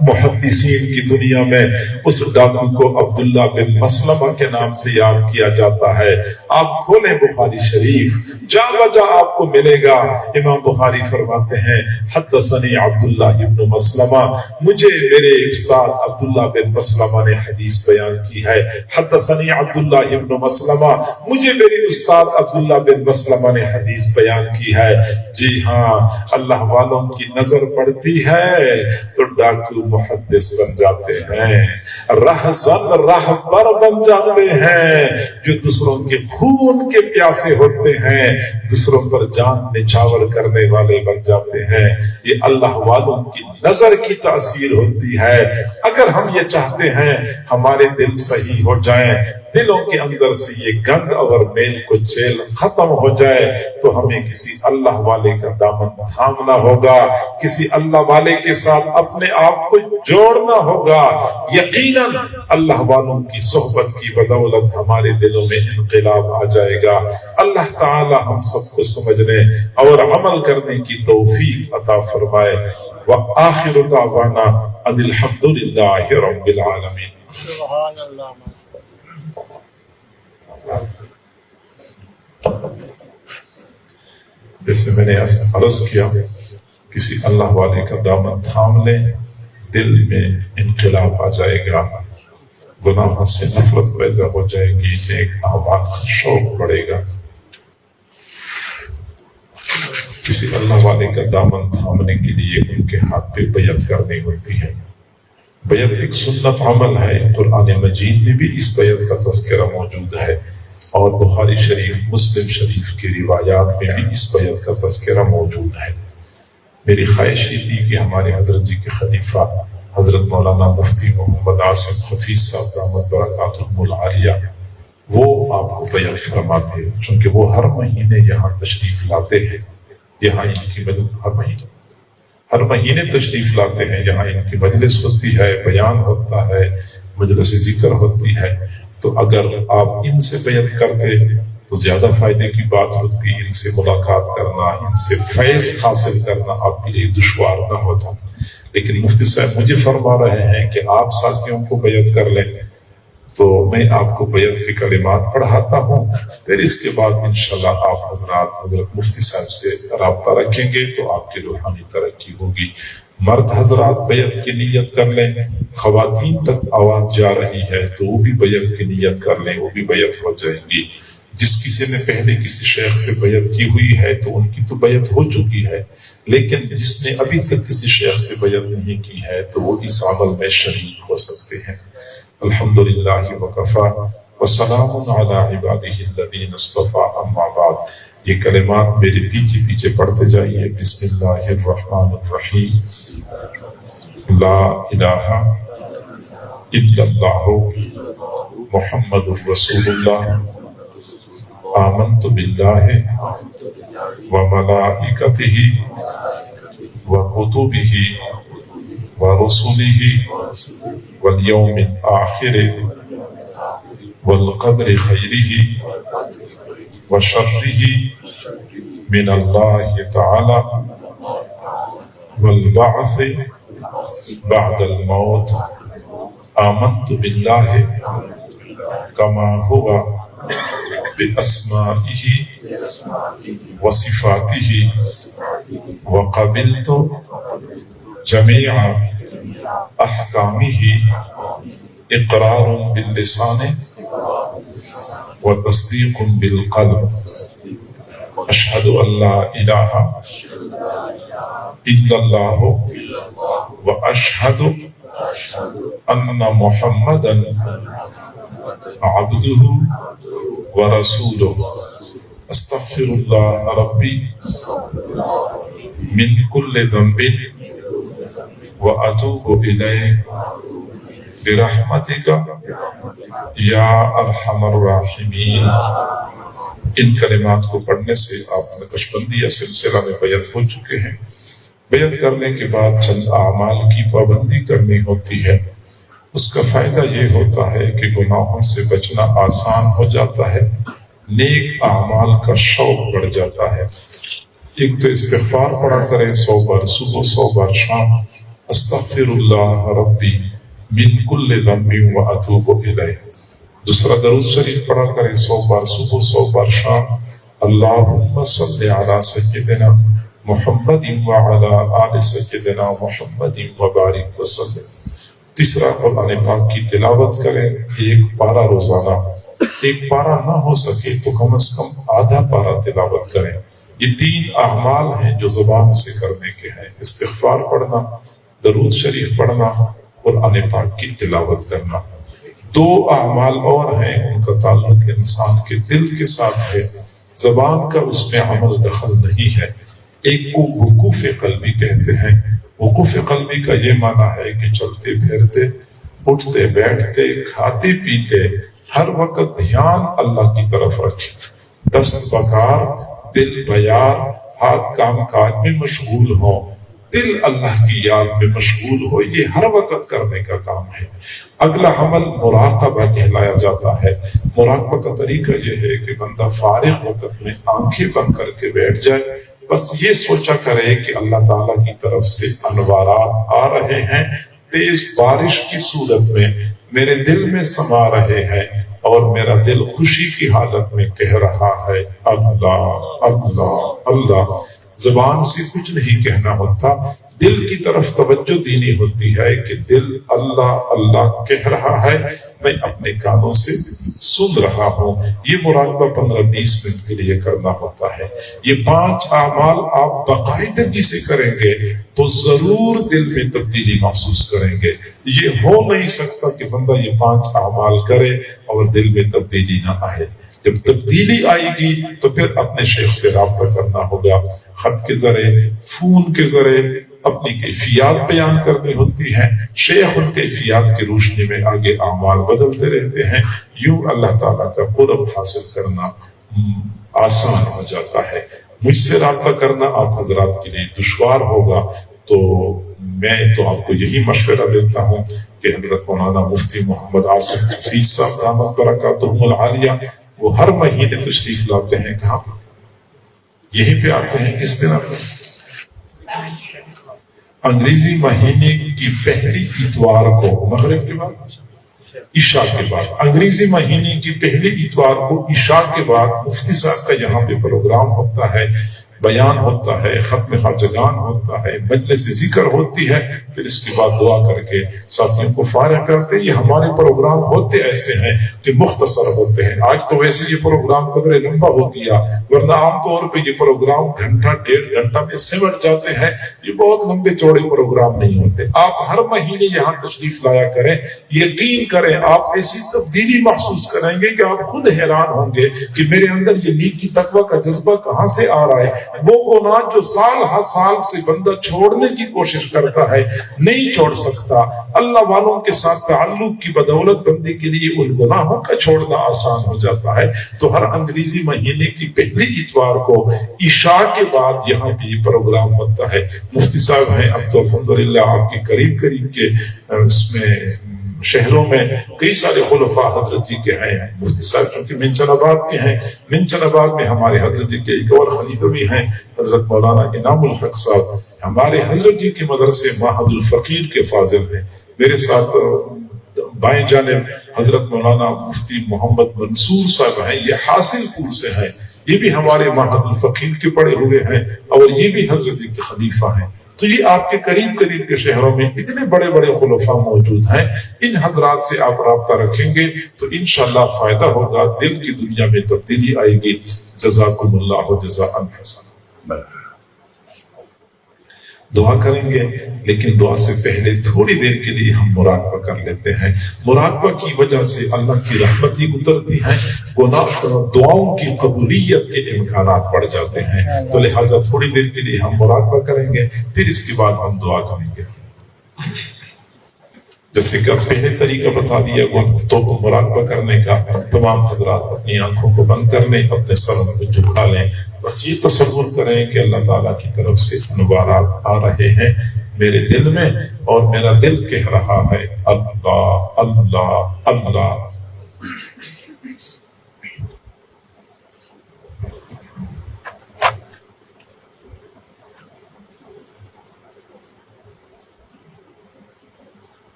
محدثین کی دنیا میں اس ڈاکو کو عبداللہ بن مسلمہ کے نام سے یاد کیا جاتا ہے۔ آپ کھولیں بخاری شریف، جا بجا آپ کو ملے گا۔ امام بخاری فرماتے ہیں حدثنی عبداللہ بن مسلمہ، مجھے میرے استاد عبداللہ بن مسلمہ نے حدیث بیان کی ہے۔ حدثنی عبداللہ بن مسلمہ، مجھے میرے استاد عبداللہ بن مسلمہ نے حدیث بیان کی ہے۔ جی ہاں، اللہ والوں کی نظر پڑتی ہے تو ڈاکو محدث بن جاتے ہیں، رہزن رہبر بن جاتے ہیں، جو دوسروں کے خون کے پیاسے ہوتے ہیں، دوسروں پر جان نچھاور کرنے والے بن جاتے ہیں۔ یہ اللہ والوں کی نظر کی تاثیر ہوتی ہے۔ اگر ہم یہ چاہتے ہیں ہمارے دل صحیح ہو جائیں، دلوں کے اندر سے یہ گند اور میل کو چیل ختم ہو جائے، تو ہمیں کسی اللہ والے کا دامن تھامنا ہوگا، کسی اللہ والے کے ساتھ اپنے آپ کو جوڑنا ہوگا۔ یقیناً اللہ والوں کی صحبت کی بدولت ہمارے دلوں میں انقلاب آ جائے گا۔ اللہ تعالی ہم سب کو سمجھنے اور عمل کرنے کی توفیق عطا فرمائے۔ وآخر دعوانا ان الحمد للہ رب العالمین۔ سبحان اللہ۔ جیسے میں نے عرض کیا، کسی اللہ والے کا دامن تھام لیں، دل میں انقلاب آ جائے گا، گناہوں سے نفرت پیدا ہو جائے گی، نیک اعمال کا شوق بڑھے گا۔ کسی اللہ والے کا دامن تھامنے کے لیے ان کے ہاتھ پہ بیعت کرنی ہوتی ہے۔ بیعت ایک سنت عمل ہے، قرآن مجید میں بھی اس بیعت کا تذکرہ موجود ہے، اور بخاری شریف، مسلم شریف کی روایات میں بھی اس بیعت کا تذکرہ موجود ہے۔ میری خواہش یہ تھی کہ ہمارے حضرت جی کے خلیفہ حضرت مولانا مفتی محمد عاصم حفیظ صاحب دامت برکاتہم العالیہ وہ آپ کو بیعت فرماتے، چونکہ وہ ہر مہینے یہاں تشریف لاتے ہیں، یہاں ان کی ہر مہینے تشریف لاتے ہیں، یہاں ان کی مجلس ہوتی ہے، بیان ہوتا ہے، مجلس ذکر ہوتی ہے۔ تو اگر آپ ان سے بیعت کرتے تو زیادہ فائدے کی بات ہوتی، ان سے ملاقات کرنا، ان سے فیض حاصل کرنا آپ کے لیے دشوار نہ ہوتا۔ لیکن مفتی صاحب مجھے فرما رہے ہیں کہ آپ ساتھیوں کو بیعت کر لیں، تو میں آپ کو بیعت کے کلمات پڑھاتا ہوں، پھر اس کے بعد انشاءاللہ آپ حضرت مفتی صاحب سے رابطہ رکھیں گے تو آپ کی روحانی ترقی ہوگی۔ مرد حضرات بیعت کی نیت کر لیں، خواتین تک آواز جا رہی ہے تو وہ بھی بیعت کی نیت کر لیں، وہ بھی بیعت ہو جائیں گی۔ جس کسی نے پہلے کسی شیخ سے بیعت کی ہوئی ہے تو ان کی تو بیعت ہو چکی ہے، لیکن جس نے ابھی تک کسی شیخ سے بیعت نہیں کی ہے تو وہ اس عمل میں شریک ہو سکتے ہیں۔ الحمدللہ وکفا وسلام علی عبادہ الذین اصطفیٰ، اما بعد۔ یہ کلمات میرے پیچھے پڑھتے جائیے۔ بسم اللہ الرحمن الرحیم۔ لا الہ الا اللہ محمد رسول اللہ، آمنت باللہ وملائکتہ وکتبہ ورسلہ والیوم الآخر والقدر خیرہ وشرہ من اللہ تعالی والبعث بعد الموت، آمنت باللہ کما ہوا بأسمائه وصفاته وقبلت جميع أحكامه إقرار باللسان وتصديق بالقلب، أشهد أن لا إله إلا الله وأشهد أن محمدا عبده ورسوله، استغفر الله ربي من كل ذنب وأتوب إليه برحمتك یا ارحم الراحمین۔ ان کلمات کو پڑھنے سے آپ نقشبندیہ سلسلہ میں بیعت ہو چکے ہیں۔ بیعت کرنے کے بعد چند اعمال کی پابندی کرنی ہوتی ہے۔ اس کا فائدہ یہ ہوتا ہے کہ گناہوں سے بچنا آسان ہو جاتا ہے، نیک اعمال کا شوق بڑھ جاتا ہے۔ ایک تو استغفار پڑھا کریں 100 بار صبح، 100 بار شام، استغفر اللہ ربی من کل ذنب واتوب الیہ۔ دوسرا درود شریف پڑھا کریں 100 بار صبح، 100 بار شام، اللہم صلی علی سیدنا محمد وعلی آل سیدنا محمد وبارک وسلم۔ تیسرا قرآن پاک کی تلاوت کریں، ایک پارہ روزانہ، ایک پارہ نہ ہو سکے تو کم از کم آدھا پارہ تلاوت کریں۔ یہ 3 اعمال ہیں جو زبان سے کرنے کے ہیں، استغفار پڑھنا، درود شریف پڑھنا، قرآن پاک کی تلاوت کرنا۔ 2 اعمال اور ہیں، ان کا تعلق انسان کے دل کے ساتھ ہے، زبان کا اس میں عمل دخل نہیں ہے۔ ایک کو وقوف قلبی کہتے ہیں۔ وقوف قلبی کا یہ معنی ہے کہ چلتے پھرتے، اٹھتے بیٹھتے، کھاتے پیتے ہر وقت دھیان اللہ کی طرف رکھے، دست بکار، دل بیار، ہاتھ کام کاج میں مشغول ہو، دل اللہ کی یاد میں مشغول ہو، یہ ہر وقت کرنے کا کام ہے۔ اگلا عمل مراقبہ کہلایا جاتا ہے۔ مراقبہ کا طریقہ یہ ہے کہ بندہ فارغ وقت میں آنکھیں بند کر کے بیٹھ جائے، بس یہ سوچا کرے کہ اللہ تعالیٰ کی طرف سے انوارات آ رہے ہیں، تیز بارش کی صورت میں میرے دل میں سما رہے ہیں، اور میرا دل خوشی کی حالت میں کہہ رہا ہے اللہ اللہ اللہ۔ زبان سے کچھ نہیں کہنا ہوتا، دل کی طرف توجہ دینی ہوتی ہے کہ دل اللہ اللہ کہہ رہا ہے، میں اپنے کانوں سے سن رہا ہوں۔ یہ مراقبہ 15-20 منٹ کے لیے کرنا ہوتا ہے۔ یہ 5 اعمال آپ باقاعدگی سے کریں گے تو ضرور دل میں تبدیلی محسوس کریں گے۔ یہ ہو نہیں سکتا کہ بندہ یہ 5 اعمال کرے اور دل میں تبدیلی نہ آئے۔ جب تبدیلی آئے گی تو پھر اپنے شیخ سے رابطہ کرنا ہوگا، خط کے ذریعے، فون کے ذریعے اپنی کیفیات بیان کرنی ہوتی ہیں۔ شیخ ان کیفیات کی روشنی میں آگے اعمال بدلتے رہتے ہیں۔ یوں اللہ تعالیٰ کا قرب حاصل کرنا آسان ہو جاتا ہے۔ مجھ سے رابطہ کرنا آپ حضرات کے لیے دشوار ہوگا، تو میں تو آپ کو یہی مشورہ دیتا ہوں کہ حضرت مولانا مفتی محمد عاصم حفیظ صاحب دامت برکاتہم العالیہ وہ ہر مہینے تشریف لاتے ہیں۔ کہاں پر؟ یہیں پہ آتے ہیں۔ کس دن آتے ہیں؟ انگریزی مہینے کی پہلی اتوار کو، مغرب کے بعد، عشاء کے بعد، انگریزی مہینے کی پہلی اتوار کو عشاء کے بعد مفتی صاحب کا یہاں پہ پروگرام ہوتا ہے، بیان ہوتا ہے، ختم خواجگان ہوتا ہے، مجلس ذکر ہوتی ہے، پھر اس کے بعد دعا کر کے ساتھیوں کو فارغ کرتے ہیں۔ یہ ہمارے پروگرام ہوتے ایسے ہیں کہ مختصر ہوتے ہیں۔ آج تو ویسے یہ پروگرام قدرے لمبا ہو گیا، ورنہ عام طور پہ یہ پروگرام گھنٹہ 1.5 گھنٹہ میں سمٹ جاتے ہیں۔ یہ بہت لمبے چوڑے پروگرام نہیں ہوتے۔ آپ ہر مہینے یہاں تشریف لایا کریں، یقین کریں آپ ایسی تبدیلی محسوس کریں گے کہ آپ خود حیران ہوں گے کہ میرے اندر یہ نیکی تقویٰ کا جذبہ کہاں سے آ رہا ہے۔ وہ گناہ جو سال ہر سال سے بندہ چھوڑنے کی کوشش کرتا ہے نہیں چھوڑ سکتا، اللہ والوں کے ساتھ تعلق کی بدولت بندے کے لیے ان گناہوں کا چھوڑنا آسان ہو جاتا ہے۔ تو ہر انگریزی مہینے کی پہلی اتوار کو عشاء کے بعد یہاں بھی یہ پروگرام ہوتا ہے۔ مفتی صاحب ہیں اب تو الحمدللہ آپ کے قریب کے اس میں شہروں میں کئی سارے خلفاء حضرت جی کے ہیں۔ مفتی صاحب چونکہ منچن آباد کے ہیں، منچن آباد میں ہمارے حضرت جی کے ایک اور خلیفہ بھی ہیں، حضرت مولانا انعام الحق صاحب، ہمارے حضرت جی کے مدرسے معہد الفقیر کے فاضل ہیں۔ میرے ساتھ بائیں جانب حضرت مولانا مفتی محمد منصور صاحب ہیں، یہ حاصل پور سے ہیں، یہ بھی ہمارے معہد الفقیر کے پڑے ہوئے ہیں اور یہ بھی حضرت جی کے خلیفہ ہیں۔ تو یہ آپ کے قریب کے شہروں میں اتنے بڑے بڑے خلفاء موجود ہیں۔ ان حضرات سے آپ رابطہ رکھیں گے تو انشاءاللہ فائدہ ہوگا، دل کی دنیا میں تبدیلی آئے گی۔ جزاکم اللہ جزاء حسنا۔ دعا کریں گے، لیکن دعا سے پہلے تھوڑی دیر کے لیے ہم مراقبہ کر لیتے ہیں۔ مراقبہ کی وجہ سے اللہ کی رحمتی اترتی ہے، دعاؤں کی قبولیت کے امکانات بڑھ جاتے ہیں۔ تو لہٰذا تھوڑی دیر کے لیے ہم مراقبہ کریں گے، پھر اس کے بعد ہم دعا کریں گے۔ جیسے کہ پہلے طریقہ بتا دیا تو مراقبہ کرنے کا، تمام حضرات اپنی آنکھوں کو بند کر لیں، اپنے سروں کو جھکا لیں، بس یہ تصور کریں کہ اللہ تعالیٰ کی طرف سے انوارات آ رہے ہیں میرے دل میں، اور میرا دل کہہ رہا ہے اللہ اللہ اللہ۔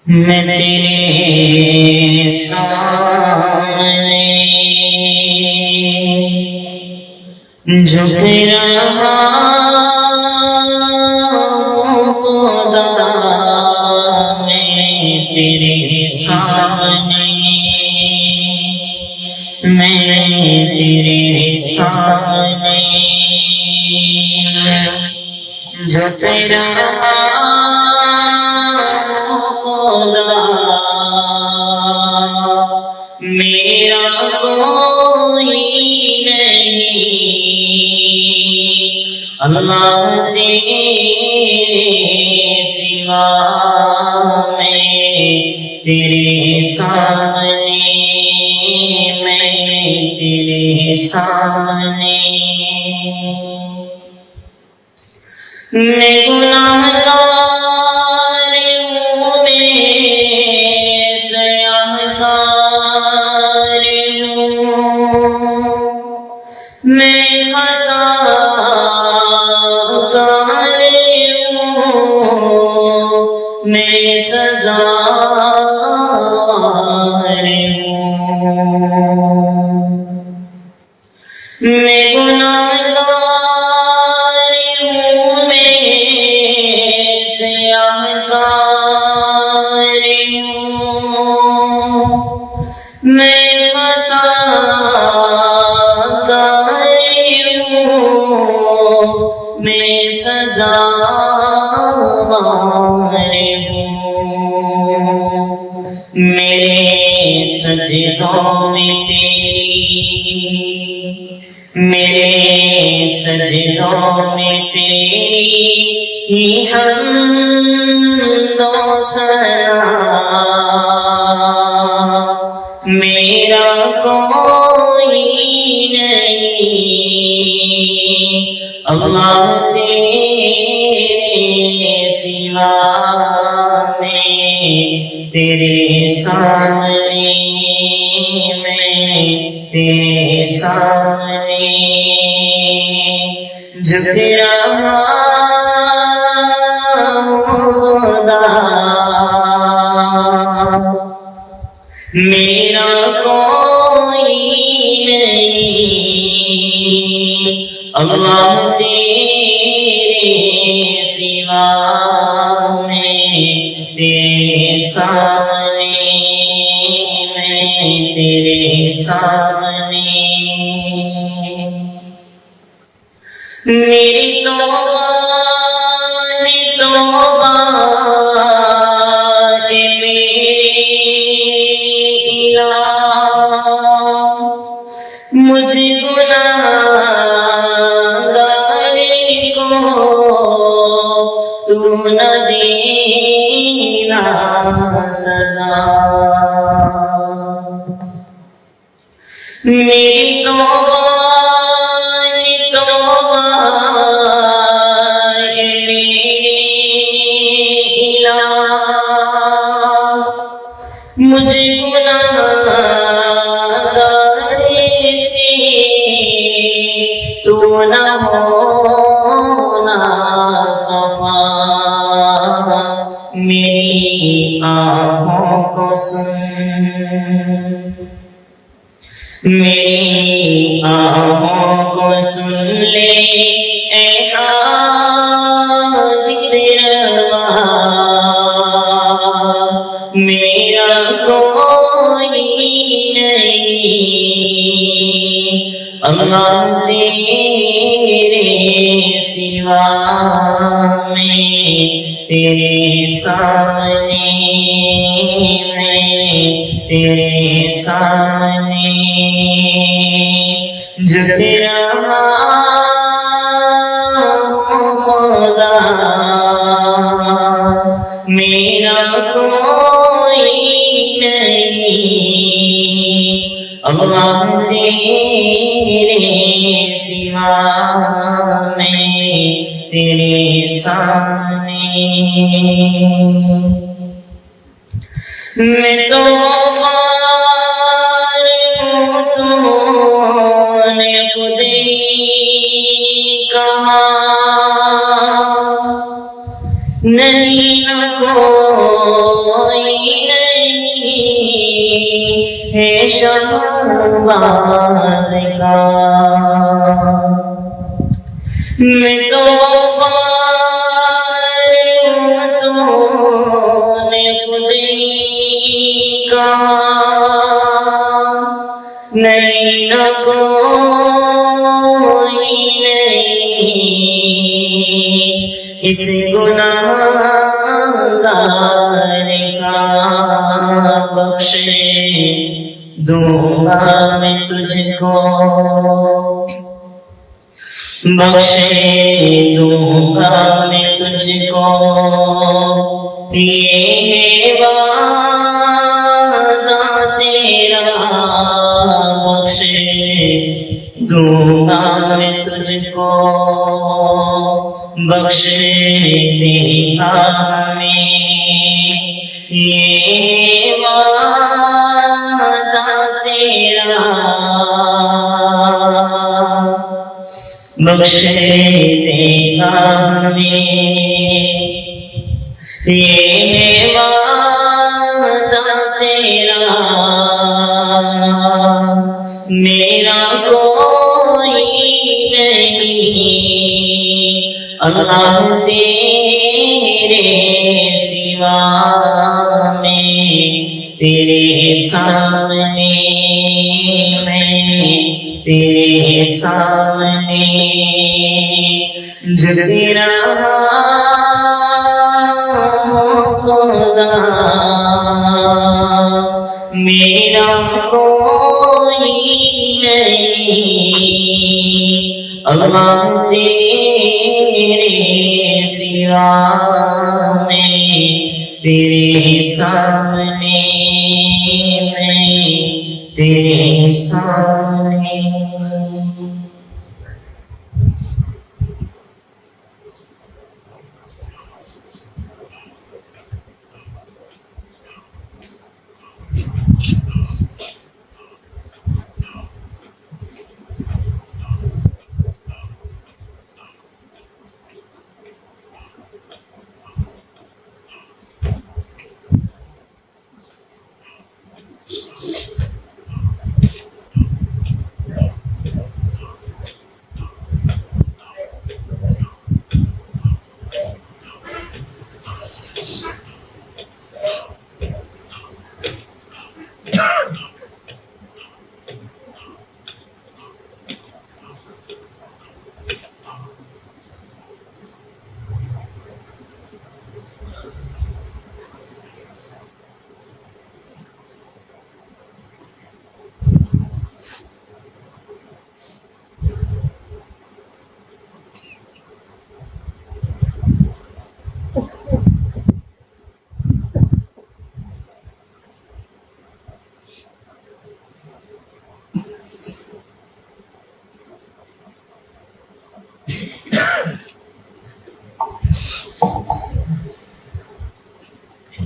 میں تیرے سامنے جھک رہا خدا، میں تیرے سامنے، میں تیرے سامنے جھک رہا میرا کوئی نہیں اللہ تیرے سوا، میں تیرے سامنے، میں تیرے سامنے، میں گناہگار ہوں، میں سزاوار ہوں، میرے سجدوں میں تیری، میرے سجدوں میں تیری ہی حمد و ثنا، میرا کوئی نہیں اللہ تیرے سوا میں، تیرے سامنے میں، تیرے سامنے جھک رہا خدا، میرا کوئی نہیں اللہ تیرے سوا میں، تیرے سامنے میں، تیرے سامنے میری توبہ ہے توبہ ہے میرے الہ، مجھے گناہگار کو تو نہ دینا سزا، میری توبہ ہے توبہ ہے میرے الہ، مجھے گناہگار سے تو نہ ہونا خفا، میری آہوں کو سن، میری آہوں کو سن لے اے حاجت روا، میرا کوئی نہیں اللہ تیرے سوا میں، تیرے سامنے میں، تیرے سامنے جھک رہا خدا، میرا کوئی نہیں اللہ تیرے سوا میں، تیرے سامنے میں تو وفار ہوں، تو نے خود ہی کہا نہیں نہ کوئی نہیں ہے شہباز کا، میں تو وفار ہوں، تو نے خود ہی کہا نہیں نہ کوئی نہیں اس گناہگار کا، بخشے دوں گا میں تجھ کو، بخشے دوں گا میں تجھ کو، یہ ہے وعدہ تیرا، بخشے دوں گا میں تجھ کو، بخش دے گا ہمیں یہ وعدہ تیرا، بخش دے گا ہمیں یہ وعدہ تیرا، میرا کوئی نہیں اللہ تیرے سوا میں، تیرے سامنے میں، تیرے سامنے تیرا خدا میرا کوئی نہیں، اللہ تیرے سوا میں، تیرے سامنے میں، تیرے سامنے۔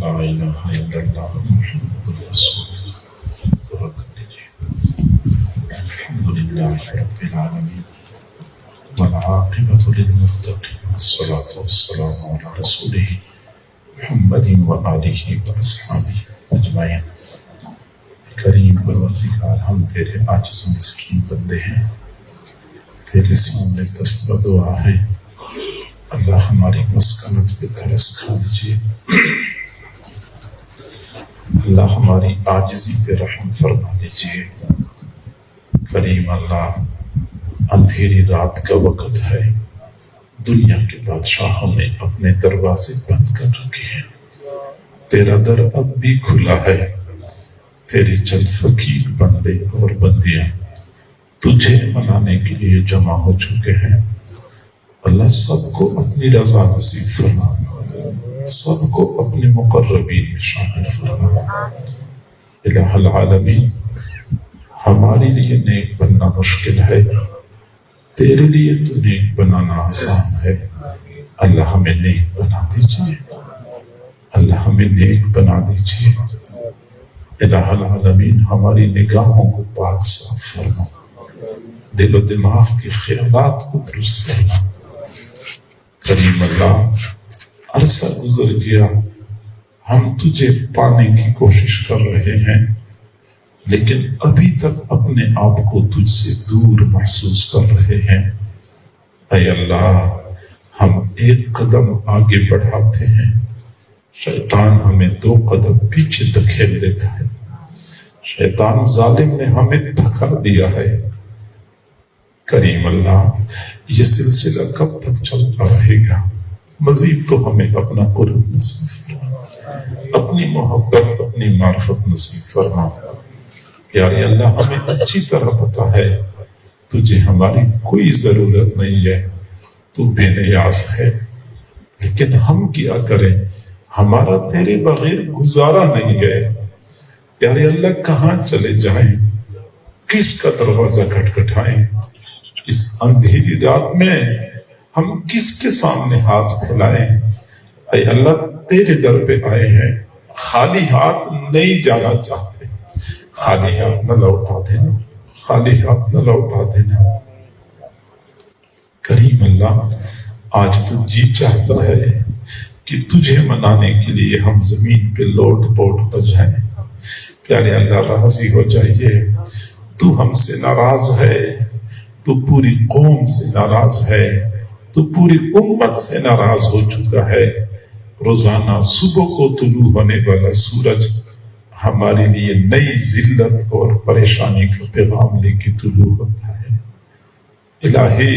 لا الہ الا اللہ محمد رسول اللہ۔ دعا کر لیجیے۔ الحمدللہ رب العالمین والعاقبۃ للمتقین والصلاۃ والسلام علی رسولہ محمد وآلہ واصحابہ اجمعین۔ کریم پروردگار، ہم تیرے عاجز و مسکین بندے ہیں، تیرے سامنے دست دعا ہے۔ اللہ ہماری مسکنت پہ ترس کھا دیجیے، اللہ ہماری عاجزی پہ رحم فرما لیجیے۔ کریم اللہ، اندھیری رات کا وقت ہے، دنیا کے بادشاہوں نے اپنے دروازے بند کر رکھے ہیں، تیرا در اب بھی کھلا ہے۔ تیرے چند فقیر بندے اور بندیاں تجھے منانے کے لیے جمع ہو چکے ہیں۔ اللہ سب کو اپنی رضا نصیب فرما، سب کو اپنے مقربین میں شامل فرما۔ الہ العالمین، ہمارے لیے نیک بننا مشکل ہے، تیرے لیے تو نیک بنانا آسان ہے۔ اللہ ہمیں نیک بنا دیجیے، اللہ ہمیں نیک بنا دیجیے۔ الہ العالمین، ہماری نگاہوں کو پاک صاف فرما، دل و دماغ کے خیالات کو درست فرما۔ کریم اللہ، عرصہ گزر گیا، ہم تجھے پانے کی کوشش کر رہے ہیں، لیکن ابھی تک اپنے آپ کو تجھ سے دور محسوس کر رہے ہیں۔ اے اللہ، ہم ایک قدم آگے بڑھاتے ہیں، شیطان ہمیں 2 قدم پیچھے دھکیل دیتا ہے۔ شیطان ظالم نے ہمیں تھکا دیا ہے۔ کریم اللہ، یہ سلسلہ کب تک چلتا رہے گا؟ مزید تو ہمیں اپنا قرب نصیب فرما، اپنی محبت، اپنی معرفت نصیب فرما۔ پیارے اللہ، ہمیں اچھی طرح پتا ہے تجھے ہماری کوئی ضرورت نہیں ہے، تو بے نیاز ہے، لیکن ہم کیا کریں؟ ہمارا تیرے بغیر گزارا نہیں ہے۔ پیارے اللہ، کہاں چلے جائیں؟ کس کا دروازہ کھٹکھٹائیں؟ اس اندھیری رات میں ہم کس کے سامنے ہاتھ پھیلائیں؟ اے اللہ، تیرے در پہ آئے ہیں، خالی ہاتھ نہیں جانا چاہتے، خالی ہاتھ نہ لوٹا دینا، خالی ہاتھ نہ لوٹا دینا۔ کریم اللہ، آج تو جی چاہتا ہے کہ تجھے منانے کے لیے ہم زمین پہ لوٹ پوٹ ہو جائیں۔ پیارے اللہ، راضی ہو جائیے، تو ہم سے ناراض ہے، تو پوری قوم سے ناراض ہے، تو پوری امت سے ناراض ہو چکا ہے۔ روزانہ صبح کو طلوع ہونے والا سورج ہمارے لیے نئی ذلت اور پریشانی کا پیغام لے کے طلوع ہوتا ہے۔ الہی،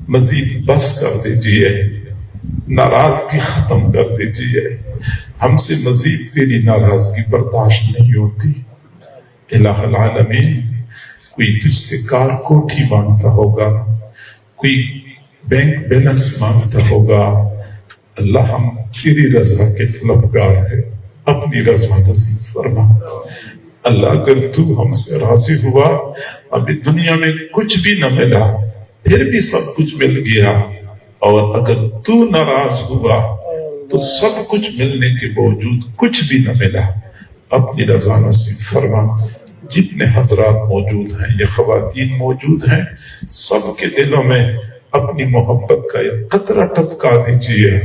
مزید بس کر دیجئے، ناراضگی ختم کر دیجئے، ہم سے مزید تیری ناراضگی برداشت نہیں ہوتی۔ الہ العالمین، کوئی تجھ سے کار کوٹھی مانگتا ہوگا، کوئی بینک بیلنس مانگتا ہوگا، اللہ ہم تیری رضا کے طلبگار ہیں، اپنی رضا نصیب فرما۔ اللہ اگر تو ہم سے راضی ہوا، ابھی دنیا میں کچھ بھی نہ ملا پھر بھی سب کچھ مل گیا، اور اگر تو ناراض ہوا تو سب کچھ ملنے کے باوجود کچھ بھی نہ ملا، اپنی رضا نصیب فرما۔ جتنے حضرات موجود ہیں، یہ خواتین موجود ہیں، سب کے دلوں میں اپنی محبت کا ایک قطرہ ٹپکا دیجئے،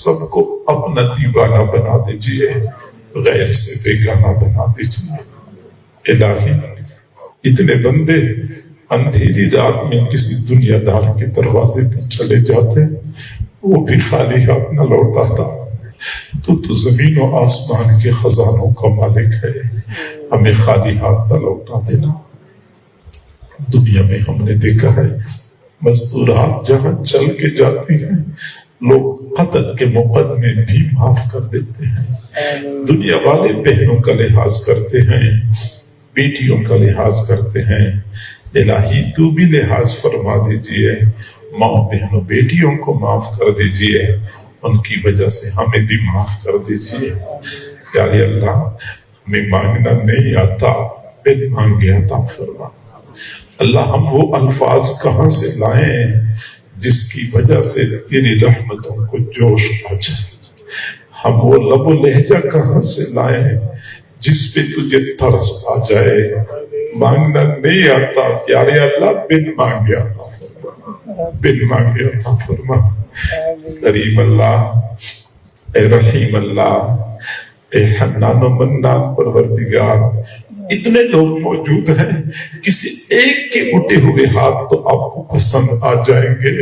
سب کو اپنا دیوانہ بنا دیجئے، غیر سے بیگانہ بنا دیجئے۔ الہی، اتنے بندے اندھیری رات میں کسی دنیا دار کے دروازے پہ چلے جاتے، وہ بھی خالی ہاتھ نہ لوٹاتا۔ تو زمین و آسمان کے خزانوں کا مالک ہے، ہمیں خالی ہاتھ نہ لوٹا دینا۔ دنیا میں ہم نے دیکھا ہے مزدورات جہاں چل کے جاتی ہیں، لوگ قتل کے مقدمے بھی معاف کر دیتے ہیں۔ دنیا والے بہنوں کا لحاظ کرتے ہیں، بیٹیوں کا لحاظ کرتے ہیں۔ الہی تو بھی لحاظ فرما دیجئے، ماں بہنوں بیٹیوں کو معاف کر دیجئے، ان کی وجہ سے ہمیں بھی معاف کر دیجئے۔ پیارے اللہ، ہمیں مانگنا نہیں آتا، بن مانگے عطا فرما۔ اللہ، ہم وہ الفاظ کہاں سے لائیں جس کی وجہ سے تیری رحمتوں کو جوش آ جائے؟ ہم وہ لب و لہجہ کہاں سے لائیں جس پہ تجھے ترس آ جائے؟ مانگنا نہیں آتا، پیارے اللہ، بن مانگے عطا فرما، بن مانگے عطا فرما۔ کریم اللہ، اے رحیم اللہ، اے حنان و منان پروردگار، اتنے لوگ موجود ہیں، کسی ایک کے اٹھے ہوئے ہاتھ تو آپ کو پسند آ جائیں گے۔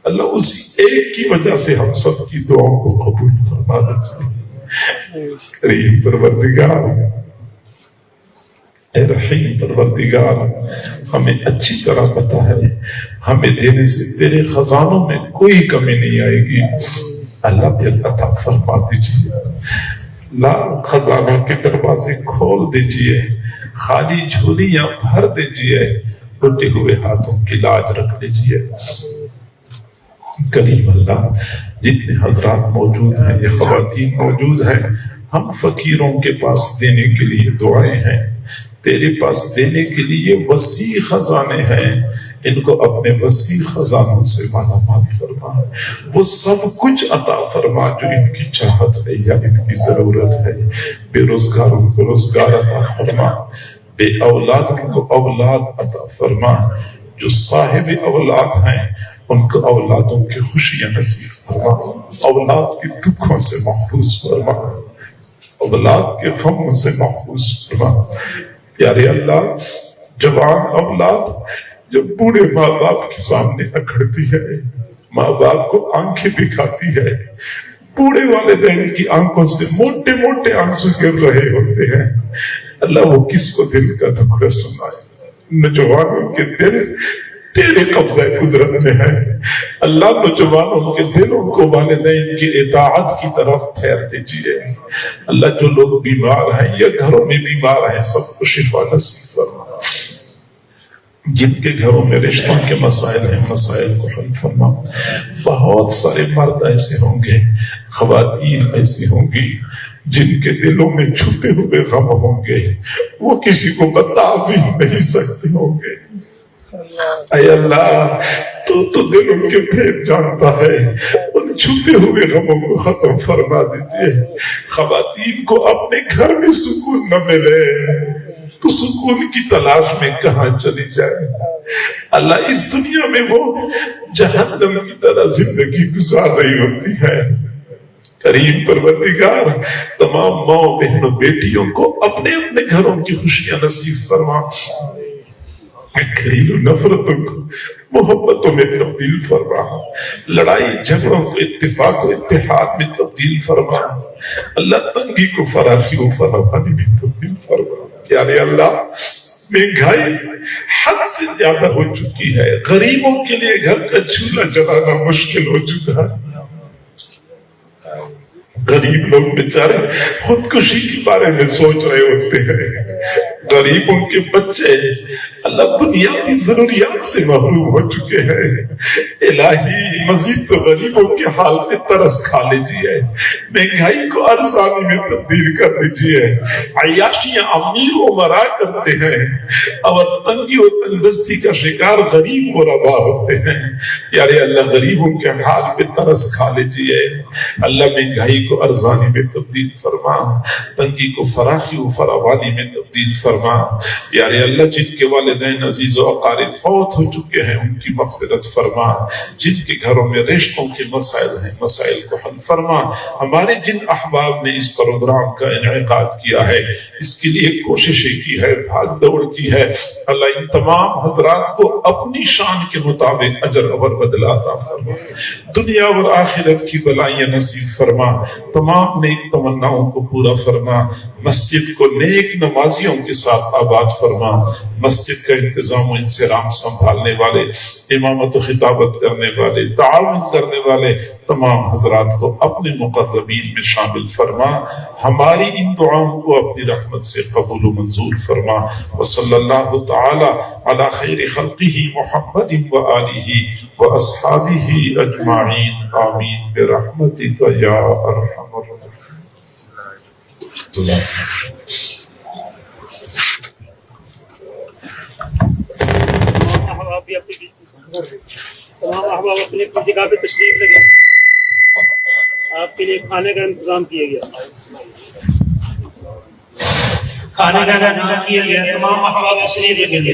اللہ، اسی ایک کی وجہ سے ہم سب کی دعاؤں کو قبول فرما دیجیے۔ کریم پروردگار، اے رحیم پروردگار، ہمیں اچھی طرح پتا ہے ہمیں دینے سے تیرے خزانوں میں کوئی کمی نہیں آئے گی۔ اللہ بھی عطا فرما دیجیے، لا خزانوں کے دروازے کھول دیجیے، خالی جھولیاں بھر دیجیے، ٹوٹے ہوئے ہاتھوں کی لاج رکھ لیجیے۔ کریم اللہ، جتنے حضرات موجود ہیں، یہ خواتین موجود ہیں، ہم فقیروں کے پاس دینے کے لیے دعائیں ہیں، تیرے پاس دینے کے لیے وسیع خزانے ہیں، ان کو اپنے وسیع خزانوں سے مالا مال فرما، وہ سب کچھ عطا فرما جو ان کی چاہت ہے یا ان کی ضرورت ہے۔ بے روزگاروں کو روزگار عطا فرما، بے اولاد کو اولاد عطا فرما، جو صاحب اولاد ہیں ان کو اولادوں کی خوشیاں نصیب فرما، اولاد کے دکھوں سے محفوظ فرما، اولاد کے غموں سے محفوظ فرما۔ پیارے اللہ، جوان اولاد جب بوڑھے ماں باپ کے سامنے اکھڑتی ہے، ماں باپ کو آنکھیں دکھاتی ہے، بوڑھے والدین کی آنکھوں سے موٹے موٹے آنسو گر رہے ہوتے ہیں، اللہ وہ کس کو دل کا ٹکڑا سنائے؟ نوجوانوں کے دل تیرے قبضہ قدرت میں ہے، اللہ نوجوانوں کے دلوں کو والدین کی اطاعت کی طرف پھیر دیجیے۔ اللہ، جو لوگ بیمار ہیں یا گھروں میں بیمار ہیں، سب کو شفا نصیب فرما، جن کے گھروں میں رشتوں کے مسائل ہیں، مسائل کو حل فرما۔ بہت سارے مرد ایسے ہوں گے، خواتین ایسی ہوں گی جن کے دلوں میں چھپے ہوئے غم ہوں گے، وہ کسی کو بتا بھی نہیں سکتے ہوں گے۔ اے اللہ، تو دلوں کے بھید جانتا ہے، ان چھپے ہوئے غموں کو ختم فرما دیجیے۔ خواتین کو اپنے گھر میں سکون نہ ملے تو سکون کی تلاش میں کہاں چلی جائے؟ اللہ، اس دنیا میں وہ جہنم کی طرح زندگی گزار رہی ہوتی ہے۔ کریم پروردگار، تمام ماں بہنوں بیٹیوں کو اپنے اپنے گھروں کی خوشیاں نصیب فرما، گھریلو نفرتوں کو محبتوں میں تبدیل فرما، لڑائی جھگڑوں کو اتفاق و اتحاد میں تبدیل فرما، اللہ تنگی کو فراخی و فراوانی میں تبدیل فرما۔ پیارے اللہ، مہنگائی حد سے زیادہ ہو چکی ہے، غریبوں کے لیے گھر کا چولہا جلانا مشکل ہو چکا ہے۔ غریب لوگ بیچارے خودکشی کے بارے میں سوچ رہے ہوتے ہیں، غریبوں کے بچے اللہ بنیادی ضروریات سے محروم ہو چکے ہیں۔ الہی مزید تو غریبوں کے حال پہ ترس کھا لیجیے، مہنگائی کو ارزانی میں تبدیل کر دیجیے۔ عیاشیاں امیر و مرا کرتے ہیں اور تنگی و تندرستی کا شکار غریب و روا ہوتے ہیں۔ یارے اللہ غریبوں کے حال پہ ترس کھا لیجیے، اللہ مہنگائی کو ارزانی میں تبدیل فرما، تنگی کو فراخی و فراوانی میں تبدیل فرما۔ یارے اللہ جن کے والدین عزیز و اقارب فوت ہو چکے ہیں ان کی مغفرت فرما، جن کے گھروں میں رشتوں کے مسائل ہیں مسائل کو حل فرما۔ ہمارے جن احباب نے اس پروگرام کا انعقاد کیا ہے، اس کے لیے کوششیں کی ہے، بھاگ دوڑ کی ہے، اللہ ان تمام حضرات کو اپنی شان کے مطابق اجر اور بدلہ عطا فرما، دنیا اور آخرت کی بلائیاں نصیب فرما، تمام نیک تمناؤں کو پورا فرما، مسجد کو نیک نمازیوں کے ساتھ آباد فرما، مسجد کا انتظام و انصرام سنبھالنے والے، امامت و خطابت کرنے والے، تعاون کرنے والے تمام حضرات کو اپنے مقربین میں شامل فرما، ہماری ان دعاؤں کو اپنی رحمت سے قبول و منظور فرما۔ وصلی اللہ تعالی علی خیر خلقہ محمد و آلہ و اصحابہ اجمعین، آمین برحمتک یا ارحم الراحمین۔ تمام احباب اپنی اپنی جگہ پہ تشریف لگے، آپ کے لیے کھانے کا انتظام کیا گیا، کھانے کا انتظام کیا گیا، تمام احباب تشریف لگے۔